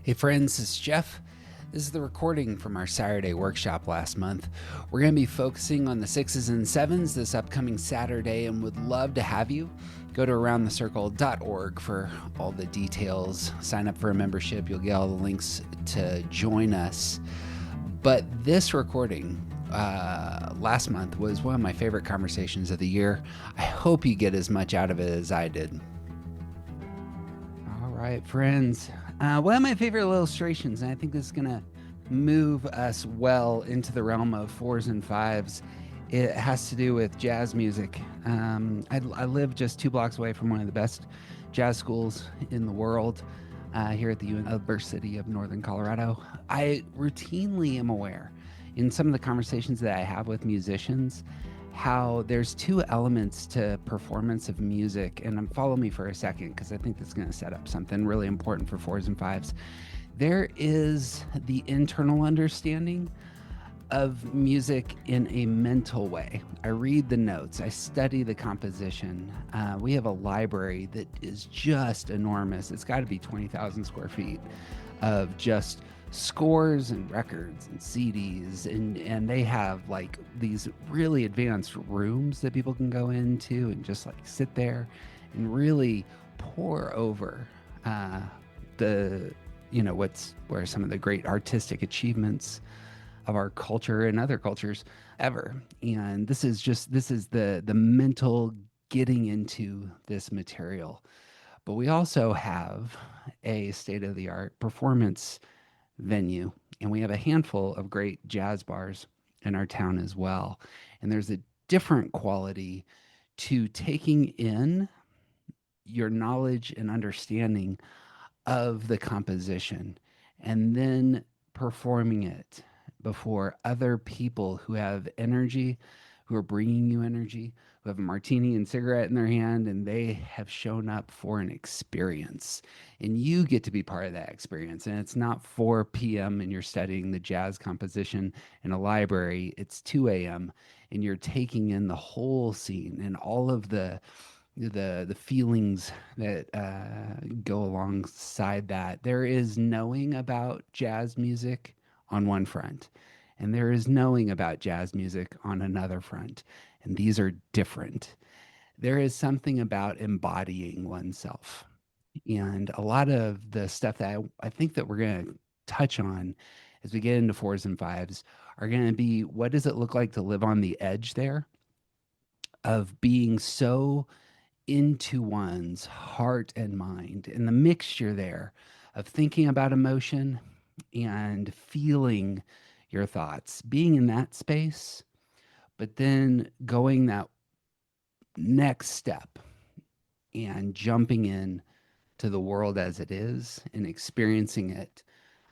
Hey friends, this is Jeff. This is the recording from our Saturday workshop last month. We're going to be focusing on the sixes and sevens this upcoming Saturday and would love to have you. Go to aroundthecircle.org for all the details. Sign up for a membership. You'll get all the links to join us. But this recording last month was one of my favorite conversations of the year. I hope you get as much out of it as I did. All right, friends. One of my favorite illustrations, and I think this is going to move us well into the realm of fours and fives. It has to do with jazz music. I live just 2 blocks away from one of the best jazz schools in the world here at the University of Northern Colorado. I routinely am aware in some of the conversations that I have with musicians how there's 2 elements to performance of music. And follow me for a second, because I think this is going to set up something really important for fours and fives. There is the internal understanding of music in a mental way. I read the notes, I study the composition. We have a library that is just enormous. It's got to be 20,000 square feet of just scores and records and CDs, and they have like these really advanced rooms that people can go into and just like sit there and really pour over the where some of the great artistic achievements of our culture and other cultures ever. And this is the mental getting into this material. But we also have a state-of-the-art performance venue, and we have a handful of great jazz bars in our town as well. And there's a different quality to taking in your knowledge and understanding of the composition and then performing it before other people who have energy, who are bringing you energy, who have a martini and cigarette in their hand, and they have shown up for an experience. And you get to be part of that experience. And it's not 4 p.m. and you're studying the jazz composition in a library. It's 2 a.m. and you're taking in the whole scene and all of the feelings that go alongside that. There is knowing about jazz music on one front, and there is knowing about jazz music on another front, and these are different. There is something about embodying oneself, and a lot of the stuff that I think that we're going to touch on as we get into fours and fives are going to be, what does it look like to live on the edge there of being so into one's heart and mind, and the mixture there of thinking about emotion and feeling your thoughts, being in that space, but then going that next step and jumping in to the world as it is and experiencing it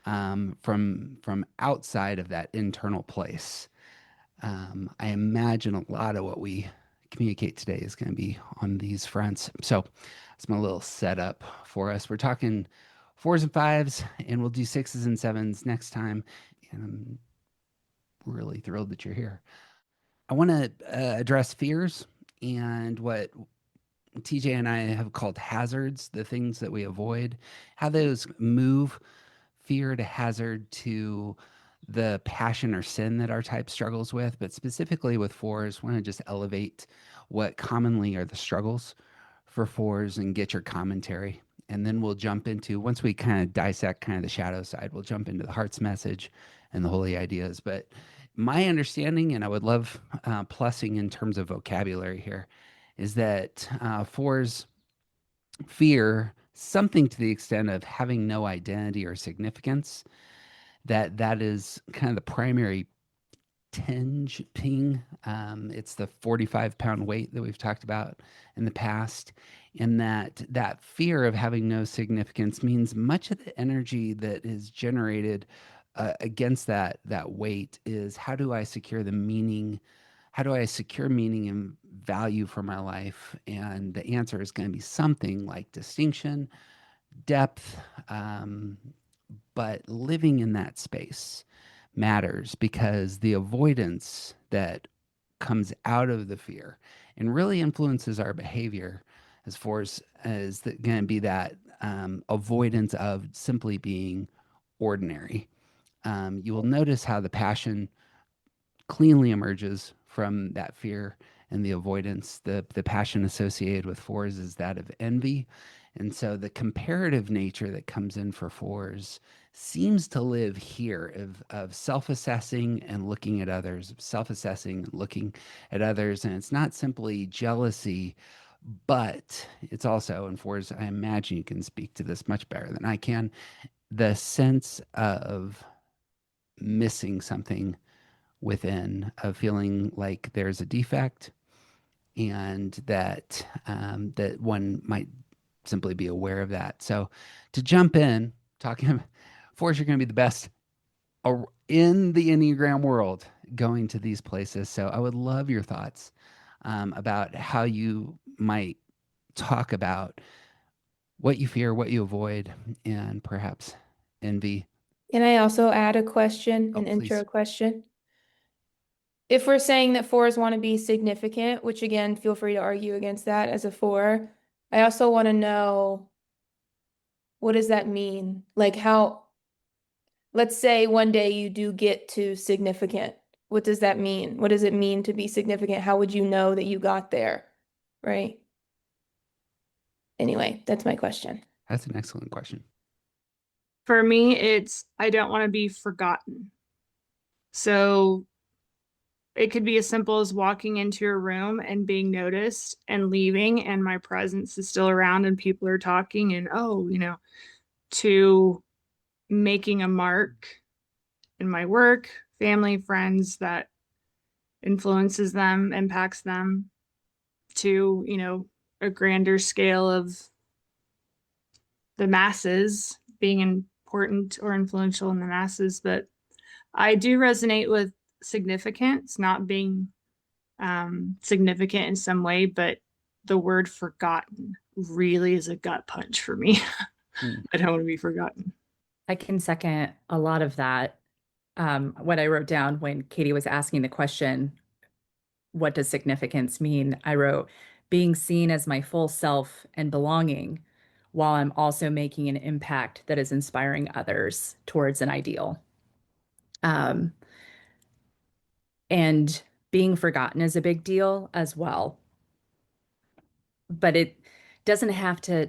from outside of that internal place. I imagine a lot of what we communicate today is going to be on these fronts. So that's my little setup for us. We're talking fours and fives, and we'll do sixes and sevens next time. And I'm really thrilled that you're here. I want to address fears and what TJ and I have called hazards, the things that we avoid, how those move fear to hazard to the passion or sin that our type struggles with. But specifically with fours, I want to just elevate what commonly are the struggles for fours and get your commentary. And then we'll jump into, once we kind of dissect kind of the shadow side, we'll jump into the heart's message and the holy ideas. But my understanding, and I would love plussing in terms of vocabulary here, is that fours fear something to the extent of having no identity or significance, that is kind of the primary tinge ping. It's the 45-pound weight that we've talked about in the past. And that fear of having no significance means much of the energy that is generated against that weight is, how do I secure the meaning? How do I secure meaning and value for my life? And the answer is going to be something like distinction, depth, but living in that space matters, because the avoidance that comes out of the fear and really influences our behavior as far as going to be that avoidance of simply being ordinary. You will notice how the passion cleanly emerges from that fear and the avoidance. The passion associated with fours is that of envy. And so the comparative nature that comes in for fours seems to live here of self-assessing and looking at others, self-assessing and looking at others. And it's not simply jealousy, but it's also, and fours, I imagine you can speak to this much better than I can, the sense of missing something within, of feeling like there's a defect, and that one might simply be aware of that. So to jump in, talking fours are going to be the best in the Enneagram world going to these places. So I would love your thoughts about how you might talk about what you fear, what you avoid, and perhaps envy. Can I also add a question, Oh, an intro please. question? If we're saying that fours want to be significant, which again, feel free to argue against that as a four, I also want to know, what does that mean? Like how, let's say one day you do get to significant. What does that mean? What does it mean to be significant? How would you know that you got there? Right? Anyway, that's my question. That's an excellent question. For me, it's I don't want to be forgotten. So it could be as simple as walking into a room and being noticed and leaving, and my presence is still around and people are talking, and to making a mark in my work, family, friends that influences them, impacts them, to a grander scale of the masses, being important or influential in the masses. But I do resonate with significance, not being significant in some way, but the word forgotten really is a gut punch for me. I don't want to be forgotten. I can second a lot of that. What I wrote down when Katie was asking the question, what does significance mean? I wrote, being seen as my full self and belonging, while I'm also making an impact that is inspiring others towards an ideal. And being forgotten is a big deal as well. But it doesn't have to.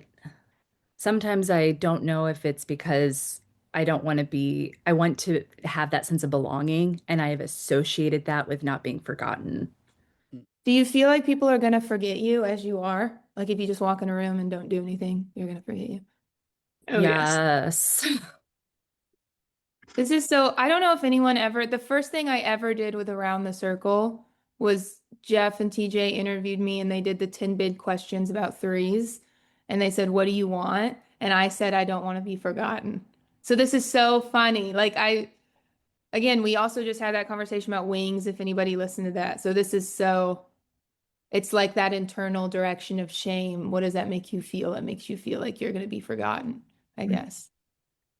Sometimes I don't know if it's because I want to have that sense of belonging, and I have associated that with not being forgotten. Do you feel like people are going to forget you as you are? Like if you just walk in a room and don't do anything, you're going to forget you? Oh, yes. This is so, I don't know if anyone ever, the first thing I ever did with Around the Circle was Jeff and TJ interviewed me and they did the 10 big questions about threes. And they said, what do you want? And I said, I don't want to be forgotten. So this is so funny. Again, we also just had that conversation about wings, if anybody listened to that. So this is so, it's like that internal direction of shame. What does that make you feel? It makes you feel like you're going to be forgotten, I guess,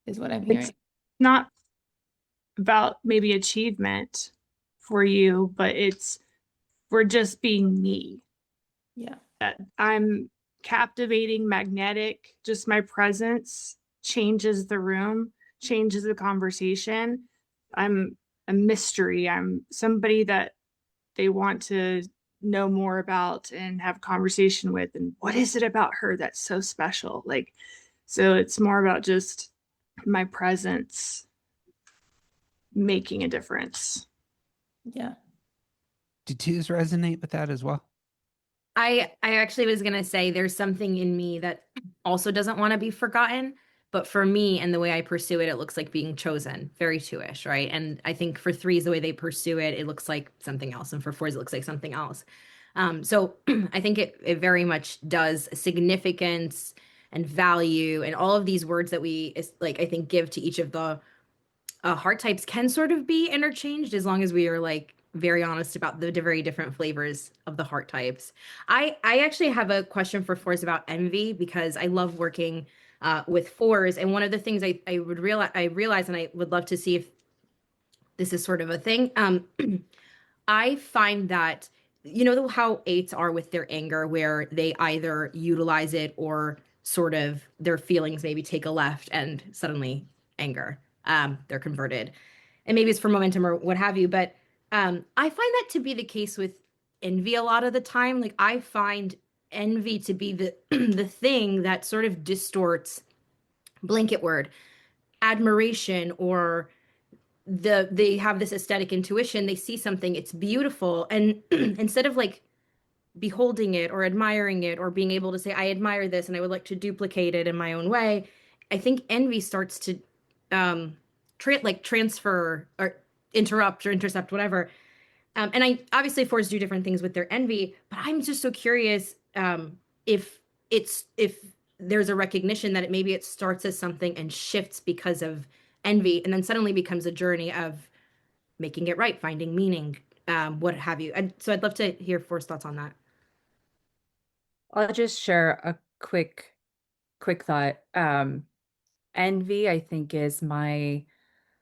is what I'm hearing. It's not about maybe achievement for you, but it's for just being me. Yeah. That I'm captivating, magnetic, just my presence changes the room, changes the conversation. I'm a mystery. I'm somebody that they want to know more about and have conversation with. And what is it about her that's so special? So it's more about just my presence making a difference. Yeah. Do twos resonate with that as well? I actually was going to say there's something in me that also doesn't want to be forgotten. But for me and the way I pursue it, it looks like being chosen, very two-ish, right? And I think for threes, the way they pursue it, it looks like something else. And for fours, it looks like something else. So I think it very much does significance and value and all of these words that we I think give to each of the heart types can sort of be interchanged as long as we are very honest about the very different flavors of the heart types. I actually have a question for fours about envy because I love working with fours. And one of the things I realize, and I would love to see if this is sort of a thing. I find that, how eights are with their anger, where they either utilize it or sort of their feelings maybe take a left and suddenly anger. they're converted. And maybe it's for momentum or what have you. But I find that to be the case with envy a lot of the time. Like I find envy to be the the thing that sort of distorts, blanket word, admiration, or they have this aesthetic intuition. They see something, it's beautiful, and instead of like beholding it or admiring it or being able to say, I admire this and I would like to duplicate it in my own way, I think envy starts to transfer or interrupt or intercept, whatever. And I obviously fours do different things with their envy, but I'm just so curious if there's a recognition that maybe it starts as something and shifts because of envy, and then suddenly becomes a journey of making it right, finding meaning, what have you. And so I'd love to hear Four's thoughts on that. I'll just share a quick thought. Envy, I think, is my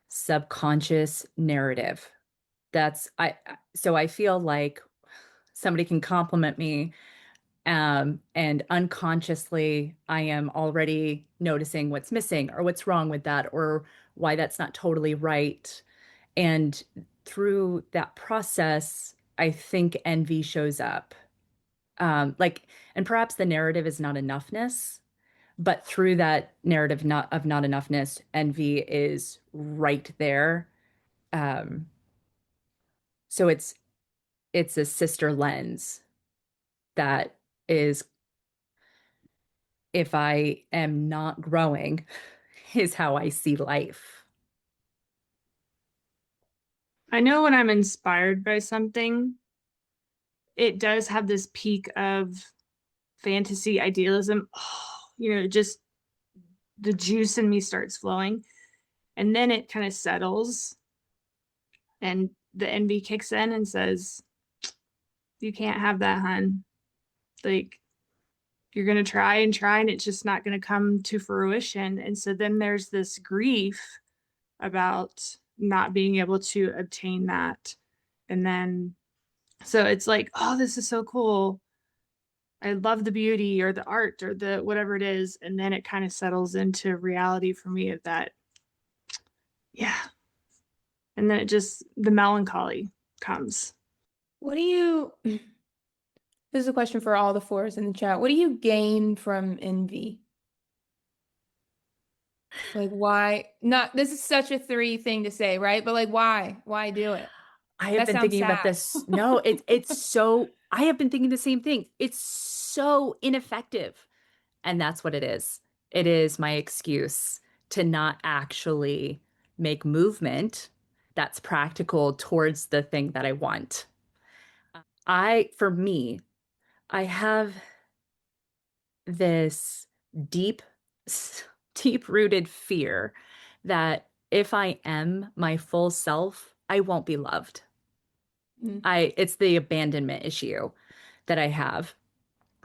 subconscious narrative. So I feel like somebody can compliment me, and unconsciously I am already noticing what's missing or what's wrong with that or why that's not totally right. And through that process, I think envy shows up. And perhaps the narrative is not enoughness, but through that narrative not enoughness, envy is right there. So it's a sister lens that is, if I am not growing, is how I see life. I know when I'm inspired by something, it does have this peak of fantasy idealism. Oh, just the juice in me starts flowing. And then it kind of settles and the envy kicks in and says, you can't have that, hun. Like, you're going to try and it's just not going to come to fruition. And so then there's this grief about not being able to obtain that. And then, so it's like, oh, this is so cool. I love the beauty or the art or the whatever it is. And then it kind of settles into reality for me of that. Yeah. And then the melancholy comes. What do you, this is a question for all the fours in the chat. What do you gain from envy? Like, why not? This is such a three thing to say, right? But like, why do it? I have That been sounds thinking about sad. this. No, it's so, I have been thinking the same thing. It's so ineffective. And that's what it is. It is my excuse to not actually make movement that's practical towards the thing that I want. For me, I have this deep rooted fear that if I am my full self, I won't be loved. It's the abandonment issue that I have.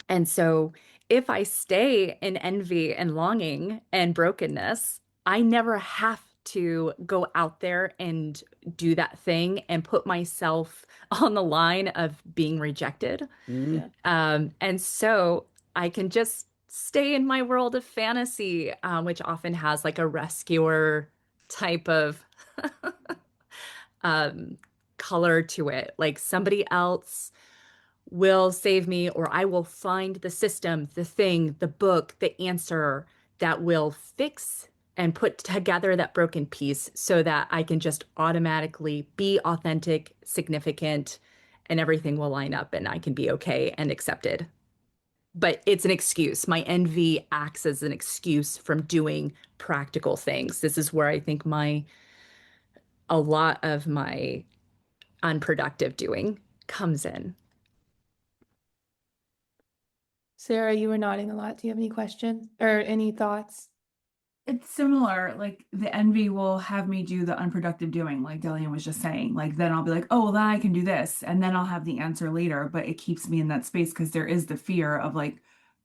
And so if I stay in envy and longing and brokenness, I never have to go out there and do that thing and put myself on the line of being rejected. Mm. And so I can just stay in my world of fantasy, which often has like a rescuer type of color to it. Like somebody else will save me, or I will find the system, the thing, the book, the answer that will fix and put together that broken piece so that I can just automatically be authentic, significant, and everything will line up and I can be okay and accepted. But it's an excuse. My envy acts as an excuse from doing practical things. This is where I think a lot of my unproductive doing comes in. Sarah, you were nodding a lot. Do you have any questions or any thoughts? It's similar. Like the envy will have me do the unproductive doing, like Delian was just saying. Like then I'll be like, oh, well, then I can do this. And then I'll have the answer later. But it keeps me in that space because there is the fear of like,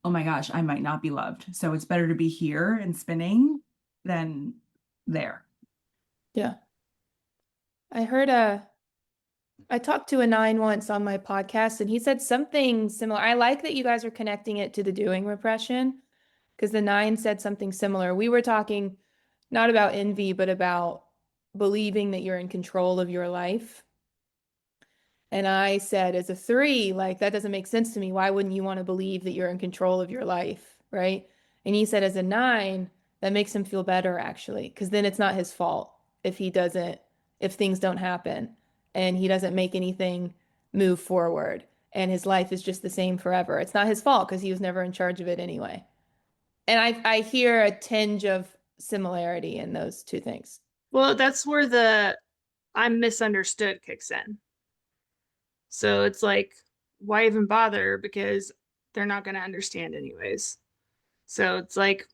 oh my gosh, I might not be loved. So it's better to be here and spinning than there. Yeah. I talked to a 9 once on my podcast and he said something similar. I like that you guys are connecting it to the doing repression because the 9 said something similar. We were talking not about envy, but about believing that you're in control of your life. And I said, as a 3, like, that doesn't make sense to me. Why wouldn't you want to believe that you're in control of your life? Right. And he said, as a 9, that makes him feel better, actually, because then it's not his fault if if things don't happen and he doesn't make anything move forward and his life is just the same forever. It's not his fault because he was never in charge of it anyway. And I hear a tinge of similarity in those two things. Well, that's where the I'm misunderstood kicks in. So it's like, why even bother? Because they're not going to understand anyways. So it's like,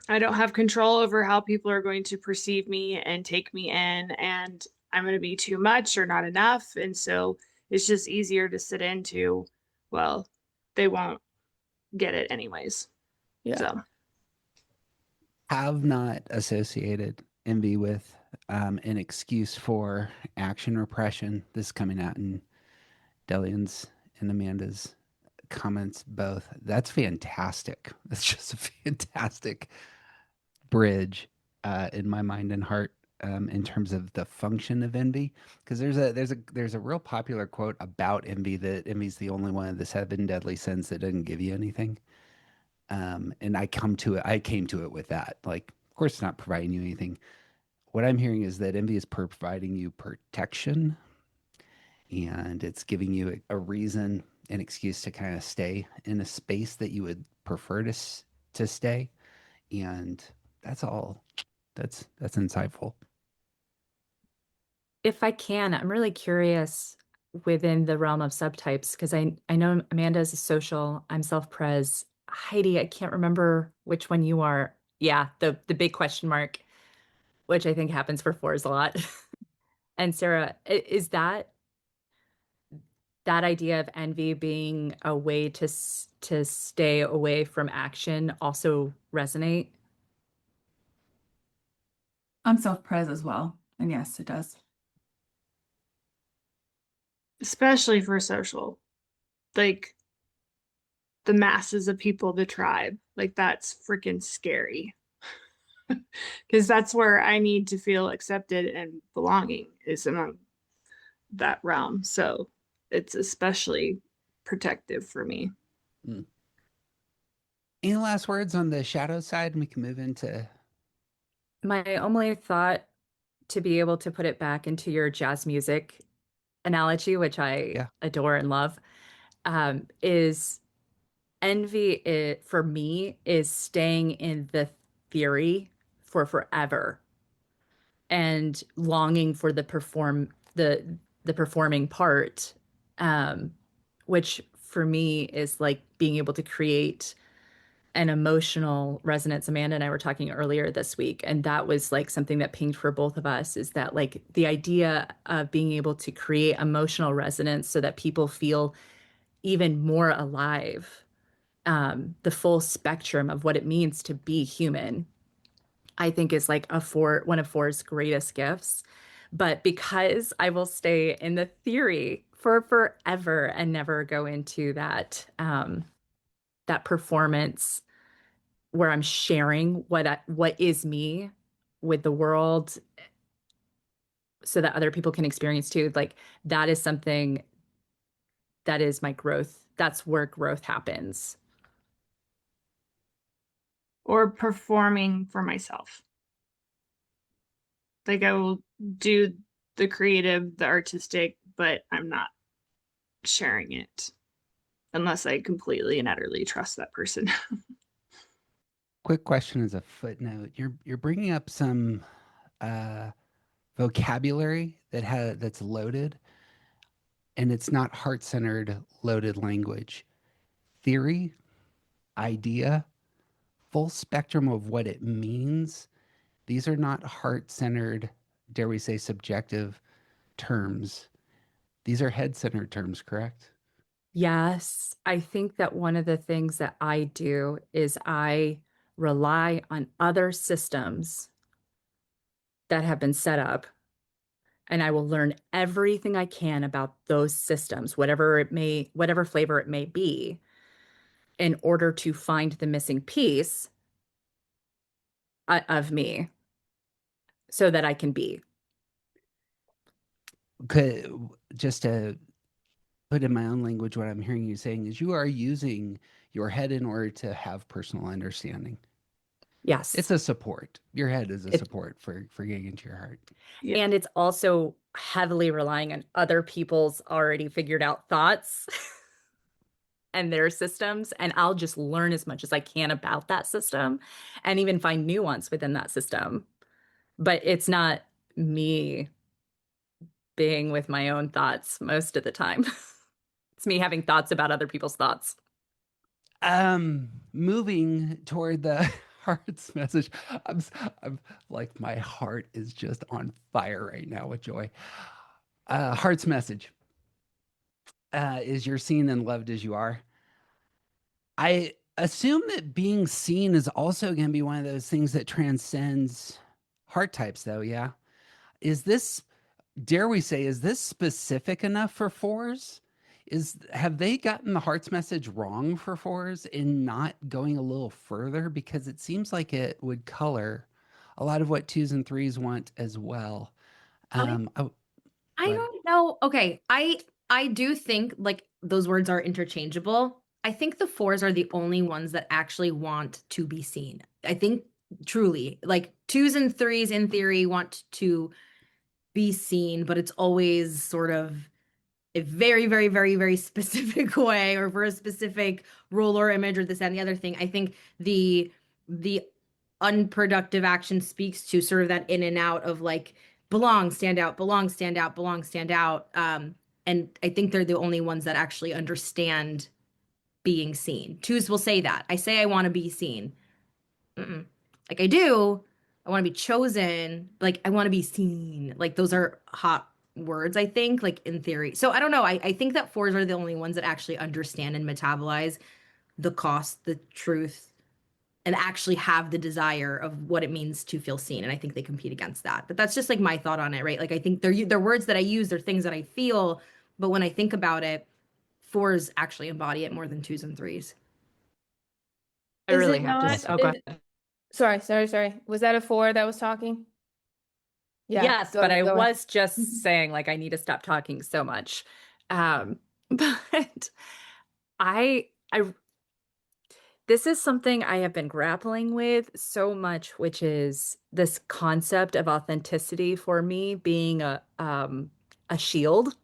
I don't have control over how people are going to perceive me and take me in, and I'm going to be too much or not enough. And so it's just easier to sit into, well, they won't get it anyways. Yeah. So Have not associated envy with an excuse for action repression. This is coming out in Delian's and Amanda's comments both. That's fantastic. That's just a fantastic bridge in my mind and heart in terms of the function of envy. Because there's a real popular quote about envy, that envy's the only one of the 7 deadly sins that doesn't give you anything. And I came to it with that. Like, of course, it's not providing you anything. What I'm hearing is that envy is providing you protection, and it's giving you a reason, an excuse to kind of stay in a space that you would prefer to stay. And that's all. That's insightful. If I can, I'm really curious within the realm of subtypes, because I know Amanda is a social, I'm self-pres. Heidi, I can't remember which one you are. Yeah, the big question mark, which I think happens for 4s a lot. And Sarah, is that idea of envy being a way to stay away from action also resonate? I'm self-pres as well. And yes, it does. especially for social, like the masses of people, the tribe, like that's freaking scary. Because that's where I need to feel accepted and belonging, is in that realm. So it's especially protective for me. Mm. Any last words on the shadow side, and we can move into My only thought, to be able to put it back into your jazz music analogy, which I adore and love, is envy, for me, is staying in the theory for forever and longing for the performing part, which for me is like being able to create an emotional resonance. Amanda and I were talking earlier this week, and that was like something that pinged for both of us, is that like the idea of being able to create emotional resonance so that people feel even more alive, the full spectrum of what it means to be human, I think is like one of 4's greatest gifts. But because I will stay in the theory for forever and never go into that that performance where I'm sharing what is me with the world so that other people can experience too, like that is something that is my growth. That's where growth happens. Or performing for myself. Like I will do the creative, the artistic, but I'm not sharing it unless I completely and utterly trust that person. quick question as a footnote. You're bringing up some vocabulary that's loaded, and it's not heart-centered loaded language. Theory, idea, full spectrum of what it means. These are not heart-centered, dare we say, subjective terms. These are head-centered terms, correct? Yes, I think that one of the things that I do is I rely on other systems that have been set up, and I will learn everything I can about those systems, whatever flavor it may be, in order to find the missing piece of me. so that I can be. Just to put in my own language, what I'm hearing you saying is you are using your head in order to have personal understanding. Yes. It's a support. Your head is a It- support for getting into your heart. Yeah. And it's also heavily relying on other people's already figured out thoughts and their systems. And I'll just learn as much as I can about that system and even find nuance within that system. But it's not me being with my own thoughts most of the time. It's me having thoughts about other people's thoughts. Moving toward the heart's message. I'm like, my heart is just on fire right now with joy. Heart's message is you're seen and loved as you are. I assume that being seen is also going to be one of those things that transcends heart types, though. Yeah. Is this, dare we say, is this specific enough for fours? Have they gotten the heart's message wrong for fours in not going a little further? Because it seems like it would color a lot of what twos and threes want as well. I Go ahead. don't know. Okay, I do think like those words are interchangeable. I think the fours are the only ones that actually want to be seen. I think truly, like twos and threes in theory want to be seen, but it's always sort of a very, very, very, very specific way or for a specific role or image or this and the other thing. I think the unproductive action speaks to sort of that in and out of like belong, stand out, belong, stand out, belong, stand out. And I think they're the only ones that actually understand being seen. Twos will say that. I say I want to be seen. Mm-mm. Like I do. I want to be chosen. Like I want to be seen. Like those are hot words, I think, like in theory. So I don't know. I think that fours are the only ones that actually understand and metabolize the cost, the truth, and actually have the desire of what it means to feel seen. And I think they compete against that. But that's just like my thought on it, right? Like I think they're words that I use, they're things that I feel. But when I think about it, fours actually embody it more than twos and threes. I Is really it have to. not- Oh, go is- ahead. Sorry. Was that a four that was talking? Yeah. Yes, but I go ahead. was just saying like I need to stop talking so much. But I this is something I have been grappling with so much, which is this concept of authenticity for me being a shield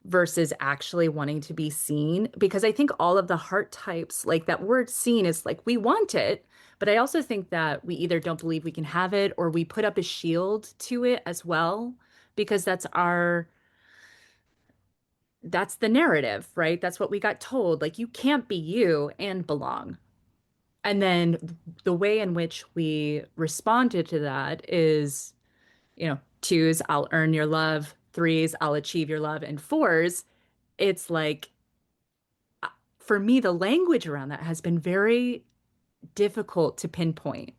versus actually wanting to be seen. Because I think all of the heart types, like that word seen is like we want it, but I also think that we either don't believe we can have it or we put up a shield to it as well, because that's the narrative, right? That's what we got told. Like you can't be you and belong. And then the way in which we responded to that is, twos, I'll earn your love, threes, I'll achieve your love, and fours, it's like, for me, the language around that has been very difficult to pinpoint.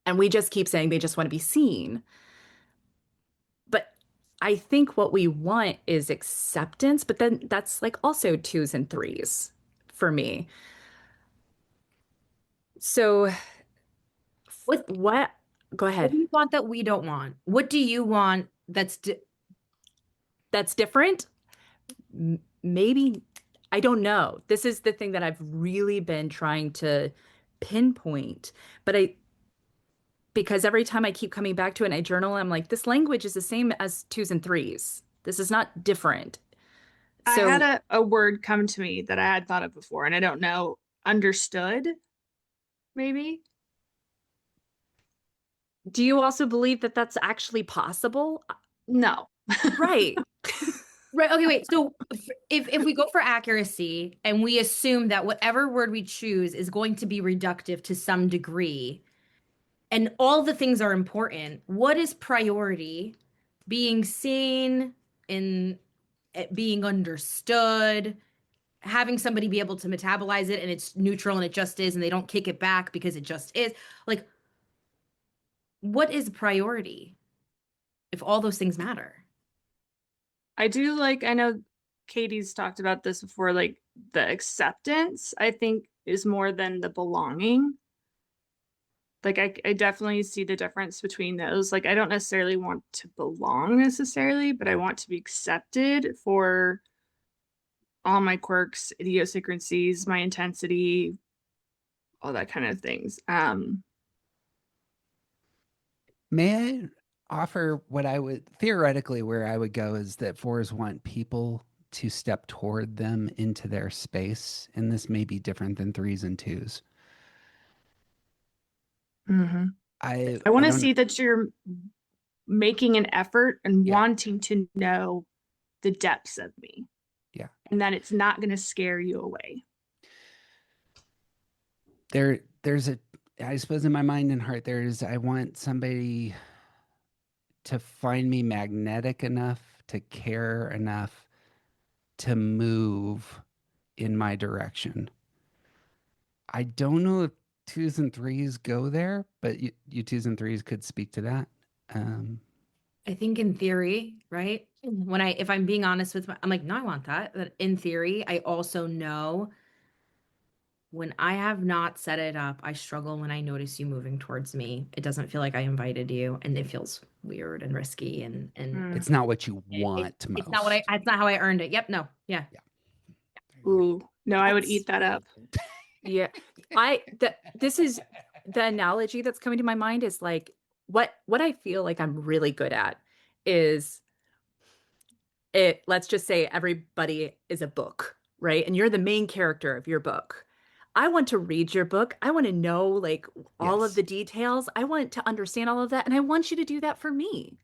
And we just keep saying they just want to be seen. But I think what we want is acceptance, but then that's like also twos and threes for me. So What go What ahead. do you want that we don't want? What do you want that's That's different. Maybe, I don't know. This is the thing that I've really been trying to pinpoint, but because every time I keep coming back to it and I journal, I'm like, this language is the same as twos and threes. This is not different. I So had a word come to me that I had thought of before, and I don't know, understood, maybe? do you also believe that that's actually possible? No. Right. right? Okay, wait. So if we go for accuracy and we assume that whatever word we choose is going to be reductive to some degree, and all the things are important, what is priority? Being seen, in being understood, having somebody be able to metabolize it and it's neutral and it just is, and they don't kick it back because it just is. Like, what is priority if all those things matter? I know Katie's talked about this before, like the acceptance, I think, is more than the belonging. Like I definitely see the difference between those. Like I don't necessarily want to belong necessarily, but I want to be accepted for all my quirks, idiosyncrasies, my intensity, all that kind of things. May I offer what I would theoretically where I would go is that fours want people to step toward them into their space, and this may be different than threes and twos. I I want to don't see that you're making an effort and Yeah. wanting to know the depths of me. Yeah. And that it's not going to scare you away. there's a I suppose in my mind and heart I want somebody to find me magnetic enough to care enough to move in my direction. I don't know if twos and threes go there, but you twos and threes could speak to that. I think in theory, right? If I'm being honest with I'm like, no, I want that. But in theory, I also know when I have not set it up, I struggle when I notice you moving towards me. It doesn't feel like I invited you, and it feels weird and risky and It's not what you it- want most. it's not it's not how I earned it. Yep, no. Yeah. Ooh, no, I would That's- eat that up. Yeah. This is the analogy that's coming to my mind is like what I feel like I'm really good at is let's just say everybody is a book, right? And you're the main character of your book. I want to read your book. I want to know like all Yes. of the details. I want to understand all of that. And I want you to do that for me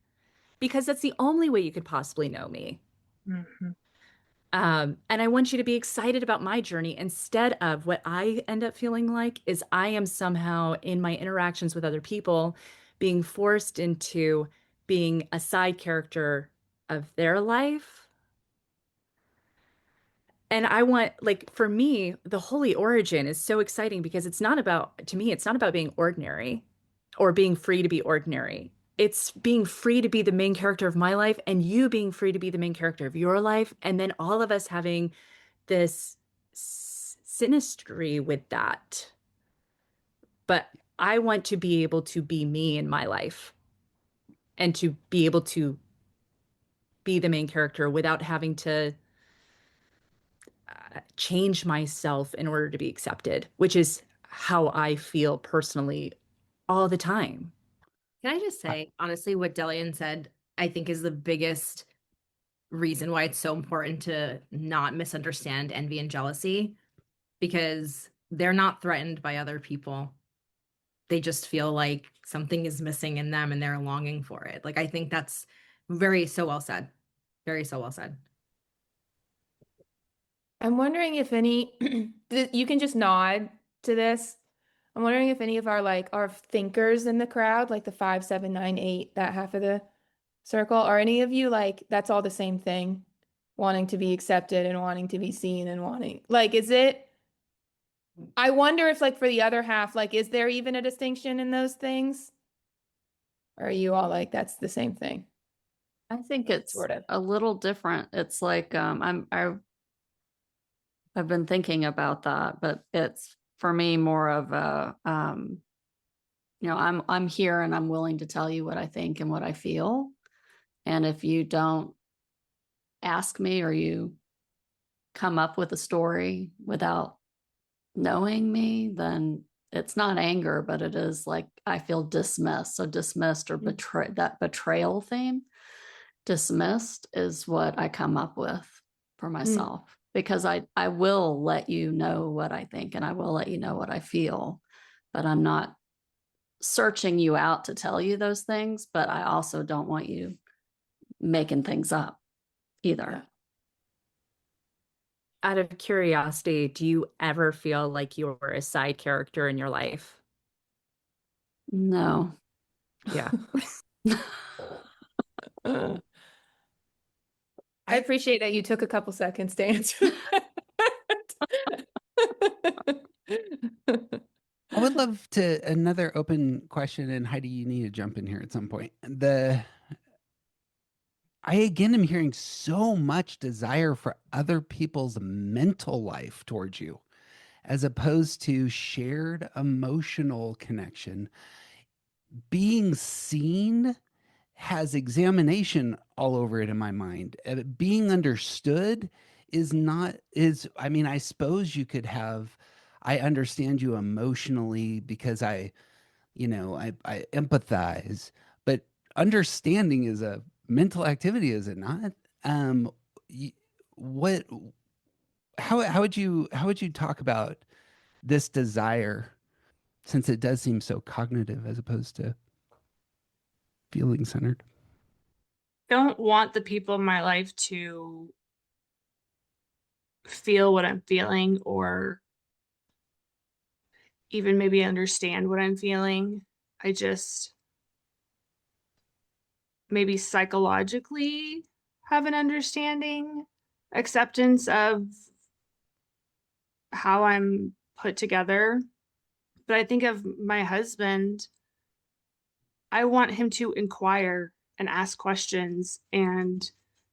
because that's the only way you could possibly know me. And I want you to be excited about my journey instead of what I end up feeling like is I am somehow in my interactions with other people being forced into being a side character of their life. And I want, like, for me, the holy origin is so exciting because it's not about, to me, it's not about being ordinary or being free to be ordinary. It's being free to be the main character of my life and you being free to be the main character of your life. And then all of us having this synastry with that. But I want to be able to be me in my life and to be able to be the main character without having to change myself in order to be accepted, which is how I feel personally all the time. Can I just say, honestly, what Delian said, I think is the biggest reason why it's so important to not misunderstand envy and jealousy, because they're not threatened by other people. They just feel like something is missing in them and they're longing for it. Like, I think that's so well said. Very so well said. I'm wondering if any, you can just nod to this. I'm wondering if any of our thinkers in the crowd, like the 5, 7, 9, 8, that half of the circle, are any of you like, that's all the same thing, wanting to be accepted and wanting to be seen and wanting, like, is it, I wonder if like for the other half, like, is there even a distinction in those things? Or are you all like, that's the same thing? I think it's Sort of. a little different. It's like I've been thinking about that, but it's for me more of a I'm here and I'm willing to tell you what I think and what I feel. And if you don't ask me or you come up with a story without knowing me, then it's not anger, but it is like I feel dismissed. So dismissed or that betrayal theme. Dismissed is what I come up with for myself because I will let you know what I think and I will let you know what I feel, but I'm not searching you out to tell you those things, but I also don't want you making things up either. Out of curiosity, do you ever feel like you're a side character in your life? No. Yeah. I appreciate that you took a couple seconds to answer that. I would love to another open question, and Heidi, you need to jump in here at some point. I again am hearing so much desire for other people's mental life towards you. as opposed to shared emotional connection. Being seen has examination all over it in my mind. Being understood is not, I mean, I suppose you could have, I understand you emotionally because I empathize, but understanding is a mental activity, is it not? Um, what, how would you talk about this desire, since it does seem so cognitive as opposed to feeling centered? Don't want the people in my life to feel what I'm feeling or even maybe understand what I'm feeling. I just maybe psychologically have an understanding, acceptance of how I'm put together. But I think of my husband, I want him to inquire and ask questions and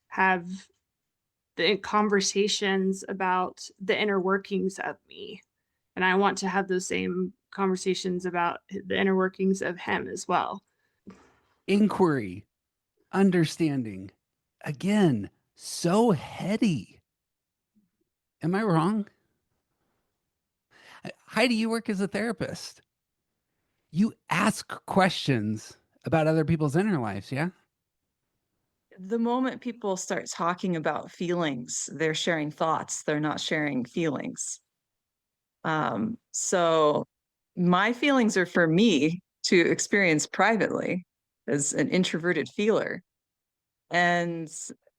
have the conversations about the inner workings of me. And I want to have those same conversations about the inner workings of him as well. Inquiry, understanding, again, so heady. Am I wrong? Heidi, you work as a therapist. You ask questions about other people's inner lives, yeah? The moment people start talking about feelings, they're sharing thoughts, they're not sharing feelings. So my feelings are for me to experience privately as an introverted feeler. And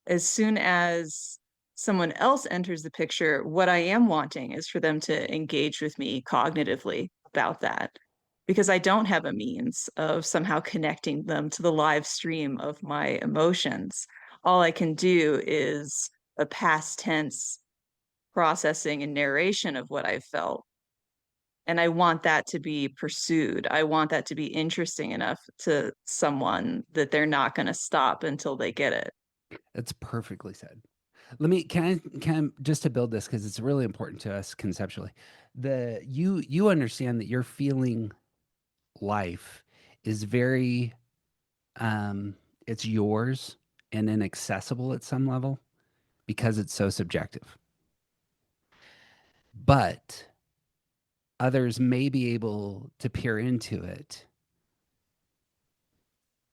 as soon as someone else enters the picture, what I am wanting is for them to engage with me cognitively about that, because I don't have a means of somehow connecting them to the live stream of my emotions. All I can do is a past tense processing and narration of what I've felt. And I want that to be pursued. I want that to be interesting enough to someone that they're not going to stop until they get it. That's perfectly said. Can I just to build this, because it's really important to us conceptually. You understand that your feeling life is very it's yours and inaccessible at some level because it's so subjective. But others may be able to peer into it,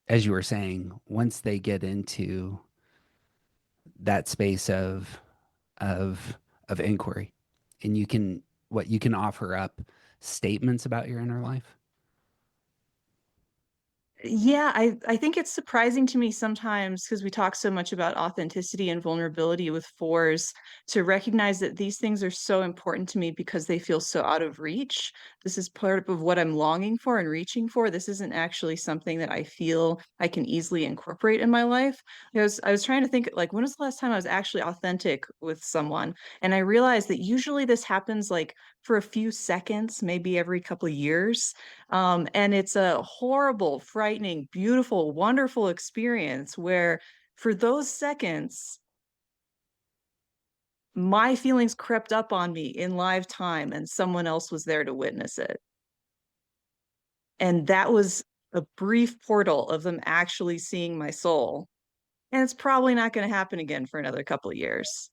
as you were saying, once they get into that space of of inquiry, and you can offer up statements about your inner life. Yeah, I think it's surprising to me sometimes, because we talk so much about authenticity and vulnerability with fours, to recognize that these things are so important to me because they feel so out of reach. This is part of what I'm longing for and reaching for. This isn't actually something that I feel I can easily incorporate in my life. I was trying to think, like, when was the last time I was actually authentic with someone? And I realized that usually this happens like for a few seconds, maybe every couple of years. And it's a horrible, frightening, beautiful, wonderful experience where for those seconds, my feelings crept up on me in live time and someone else was there to witness it. And that was a brief portal of them actually seeing my soul. And it's probably not going to happen again for another couple of years.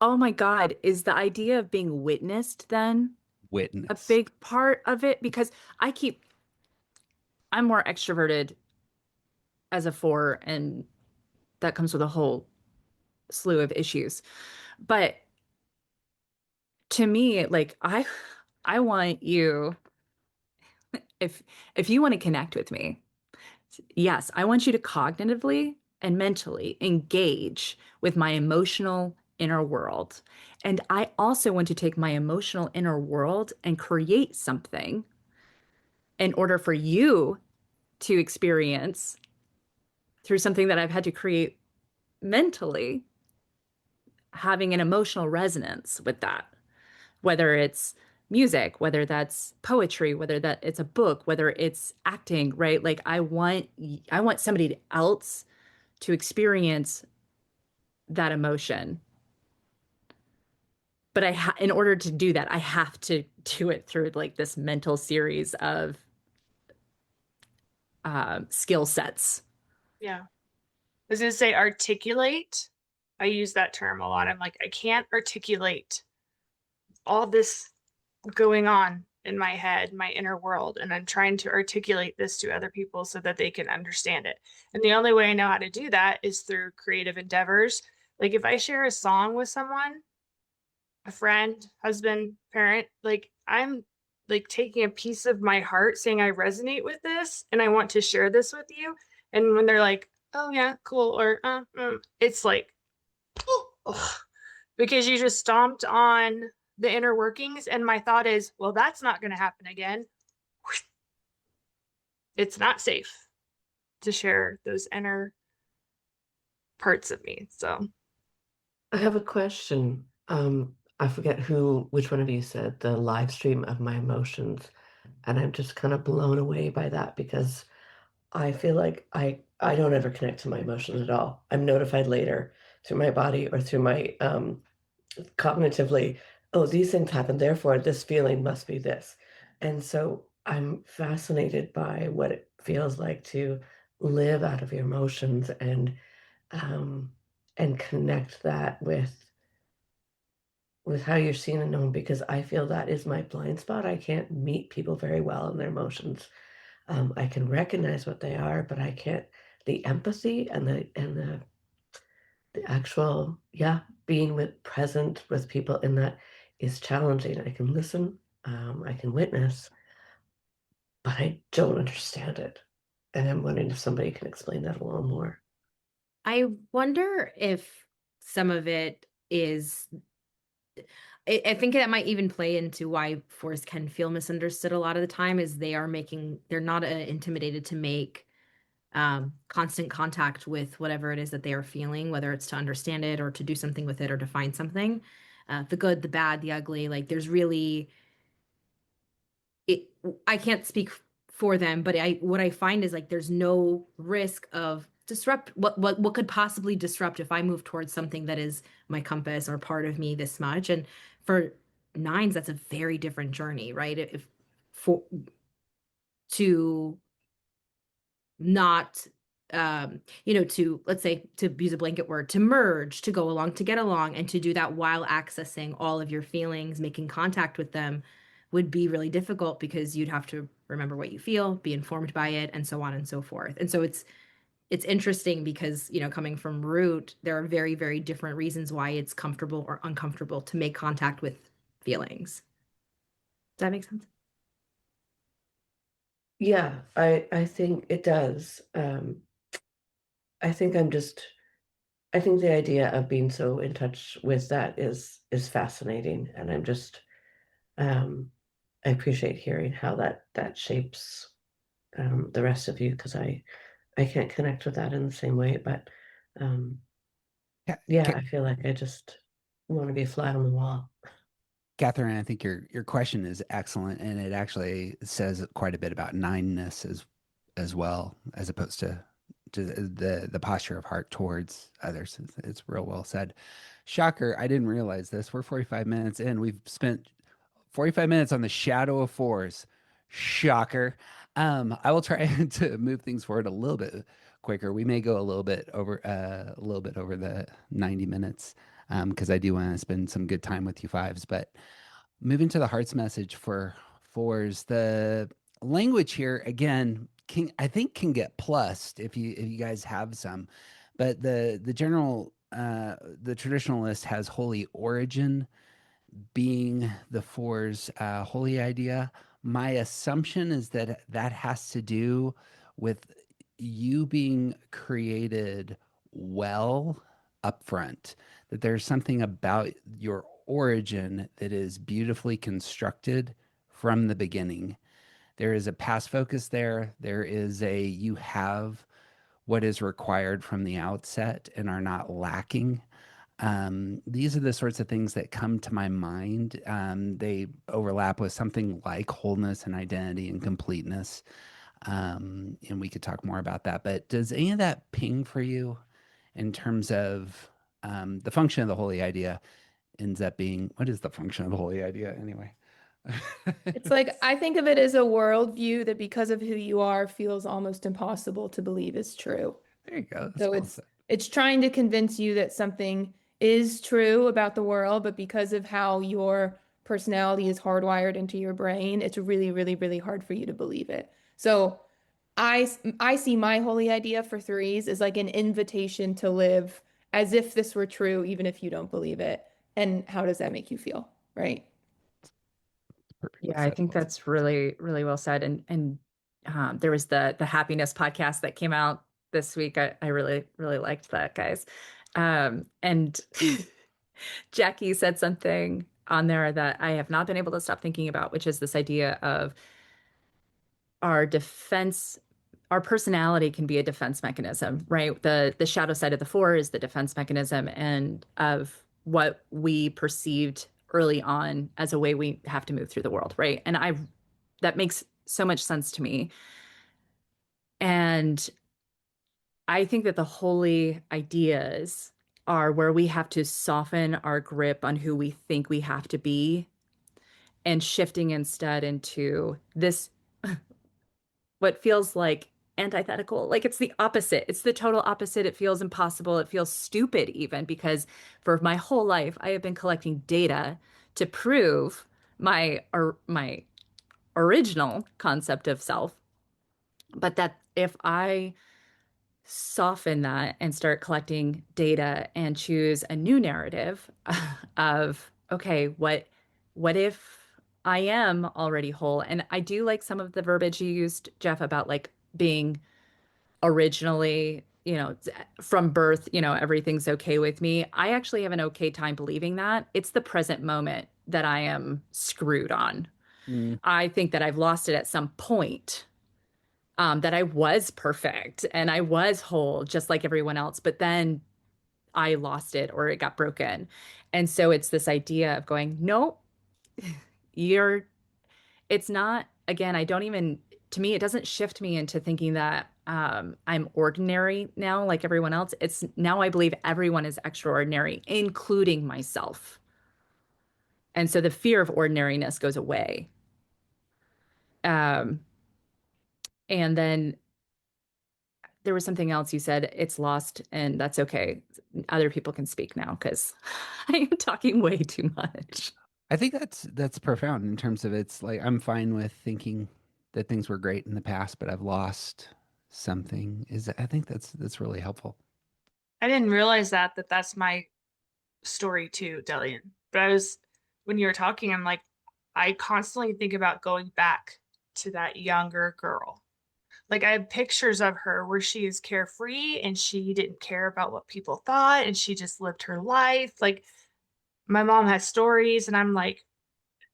Oh my God, is the idea of being witnessed then a Witness. big part of it? Because I'm more extroverted as a four, and that comes with a whole slew of issues. But to me, like I want you, if you want to connect with me, yes, I want you to cognitively and mentally engage with my emotional inner world. And I also want to take my emotional inner world and create something in order for you to experience through something that I've had to create mentally, having an emotional resonance with that, whether it's music, whether that's poetry, whether that it's a book, whether it's acting, right? Like I want somebody else to experience that emotion but in order to do that, I have to do it through like this mental series of skill sets. Yeah. I was going to say articulate. I use that term a lot. I'm like, I can't articulate all this going on in my head, my inner world, and I'm trying to articulate this to other people so that they can understand it. And the only way I know how to do that is through creative endeavors. Like if I share a song with someone, a friend, husband, parent, like I'm like taking a piece of my heart saying I resonate with this and I want to share this with you. And when they're like, oh yeah, cool, or it's like, because you just stomped on the inner workings. And my thought is, well, that's not going to happen again. It's not safe to share those inner parts of me. So I have a question. I forget which one of you said the live stream of my emotions, and I'm just kind of blown away by that because I feel like I don't ever connect to my emotions at all. I'm notified later through my body or through my cognitively, oh, these things happen, therefore this feeling must be this. And so I'm fascinated by what it feels like to live out of your emotions and connect that with how you're seen and known, because I feel that is my blind spot. I can't meet people very well in their emotions. I can recognize what they are, but I can't. The empathy and the actual being present with people in that is challenging. I can listen, I can witness, but I don't understand it. And I'm wondering if somebody can explain that a little more. I wonder if some of it is, I think that might even play into why fours can feel misunderstood a lot of the time, is they're not intimidated to make constant contact with whatever it is that they are feeling, whether it's to understand it or to do something with it or to find something. The good, the bad, the ugly, like there's really, I can't speak for them, but what I find is like there's no risk of what could possibly disrupt if I move towards something that is my compass or part of me this much. And for nines, that's a very different journey, right? If for to not to, let's say, to use a blanket word, to merge, to go along, to get along, and to do that while accessing all of your feelings, making contact with them would be really difficult because you'd have to remember what you feel, be informed by it, and so on and so forth. And so it's interesting because, coming from root, there are very, very different reasons why it's comfortable or uncomfortable to make contact with feelings. Does that make sense? Yeah, I think it does. I think the idea of being so in touch with that is fascinating, and I'm just I appreciate hearing how that shapes the rest of you, because I can't connect with that in the same way, but I feel like I just want to be a fly on the wall. Catherine, I think your question is excellent, and it actually says quite a bit about nineness as well, as opposed to the posture of heart towards others. It's real well said. Shocker, I didn't realize this. We're 45 minutes in. We've spent 45 minutes on the shadow of fours. Shocker. I will try to move things forward a little bit quicker. We may go a little bit over the 90 minutes because I do want to spend some good time with you fives. But moving to the heart's message for fours, the language here again I think can get plussed if you guys have some, but the general the traditionalist has holy origin being the fours holy idea. My assumption is that that has to do with you being created well up front, that there's something about your origin that is beautifully constructed from the beginning. There is a past focus there. There is you have what is required from the outset and are not lacking. These are the sorts of things that come to my mind. They overlap with something like wholeness and identity and completeness. And we could talk more about that. But does any of that ping for you in terms of the function of the holy idea? ends up being, what is the function of the holy idea anyway? It's like, I think of it as a worldview that because of who you are feels almost impossible to believe is true. There you go. That's So well said. it's trying to convince you that something is true about the world, but because of how your personality is hardwired into your brain, it's really, really, really hard for you to believe it. So I see my holy idea for threes as like an invitation to live as if this were true, even if you don't believe it. And how does that make you feel? Right. Perfectly Yeah, I said. think Well said. that's really, really well said. And there was the happiness podcast that came out this week. I really, really liked that, guys. And Jackie said something on there that I have not been able to stop thinking about, which is this idea of our defense, our personality can be a defense mechanism, right? The shadow side of the four is the defense mechanism and of what we perceived early on as a way we have to move through the world, right? And that makes so much sense to me. And I think that the holy ideas are where we have to soften our grip on who we think we have to be and shifting instead into this, what feels like antithetical, like it's the opposite. It's the total opposite. It feels impossible. It feels stupid even because for my whole life, I have been collecting data to prove my original concept of self. But that if I soften that and start collecting data and choose a new narrative of, okay, what if I am already whole? And I do like some of the verbiage you used, Jeff, about like being originally, from birth, everything's okay with me. I actually have an okay time believing that. It's the present moment that I am screwed on. Mm. I think that I've lost it at some point, that I was perfect and I was whole just like everyone else, but then I lost it or it got broken. And so it's this idea of going, nope, it's not, again, I don't even, to me, it doesn't shift me into thinking that I'm ordinary now like everyone else. It's now I believe everyone is extraordinary, including myself. And so the fear of ordinariness goes away. And then there was something else you said, it's lost and that's okay. Other people can speak now because I am talking way too much. I think that's profound in terms of it's like I'm fine with thinking that things were great in the past, but I've lost something. I think that's really helpful. I didn't realize that's my story too, Delian. But when you were talking, I'm like, I constantly think about going back to that younger girl. Like I have pictures of her where she is carefree and she didn't care about what people thought and she just lived her life. Like my mom has stories and I'm like,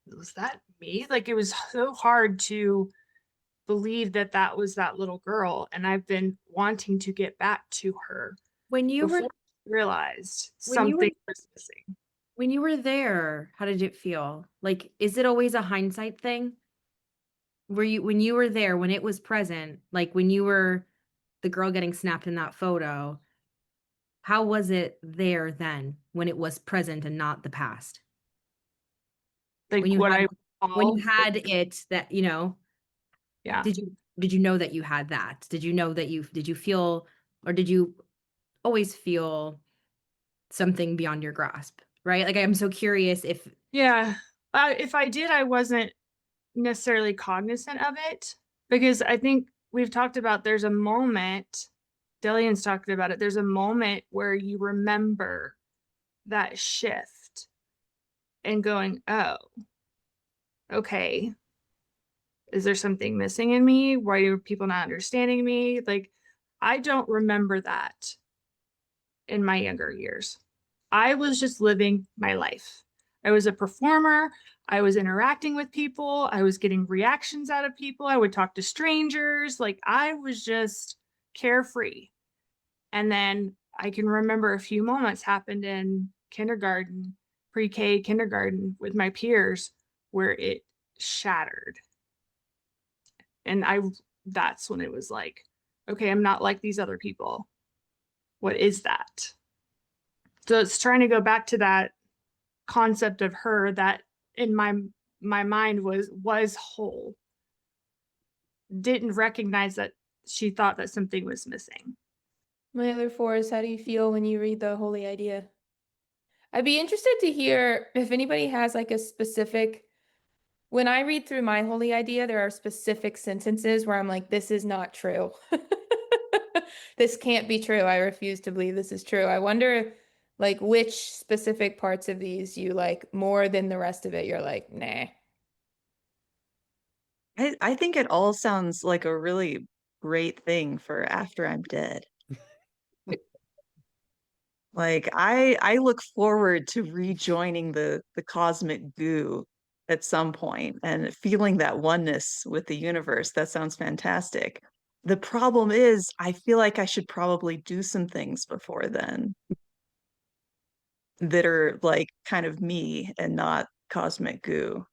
was that me? Like it was so hard to believe that was that little girl. And I've been wanting to get back to her When you were before I realized when you were something was missing. when you were there, how did it feel? Like, is it always a hindsight thing? When you were there, when it was present, like when you were the girl getting snapped in that photo, how was it there then when it was present and not the past? Like When you what had I when you recall, had it that, yeah. did you know that you had that? Did you know that did you feel, or did you always feel something beyond your grasp? Right? Like I'm so curious if Yeah. If I did, I wasn't necessarily cognizant of it because I think we've talked about there's a moment, Delian's talked about it, there's a moment where you remember that shift and going, oh, okay, is there something missing in me? Why are people not understanding me? Like, I don't remember that in my younger years. I was just living my life. I was a performer. I was interacting with people. I was getting reactions out of people. I would talk to strangers. Like I was just carefree. And then I can remember a few moments happened in kindergarten, pre-K kindergarten with my peers where it shattered. And that's when it was like, okay, I'm not like these other people. What is that? So it's trying to go back to that concept of her that in my mind was whole. Didn't recognize that she thought that something was missing. My other fours, how do you feel when you read the holy idea? I'd be interested to hear if anybody has like a specific, when I read through my holy idea, there are specific sentences where I'm like, this is not true. This can't be true. I refuse to believe this is true. I wonder like which specific parts of these you like more than the rest of it. You're like, nah. I think it all sounds like a really great thing for after I'm dead. Like I look forward to rejoining the cosmic goo at some point and feeling that oneness with the universe. That sounds fantastic. The problem is I feel like I should probably do some things before then that are like kind of me and not cosmic goo.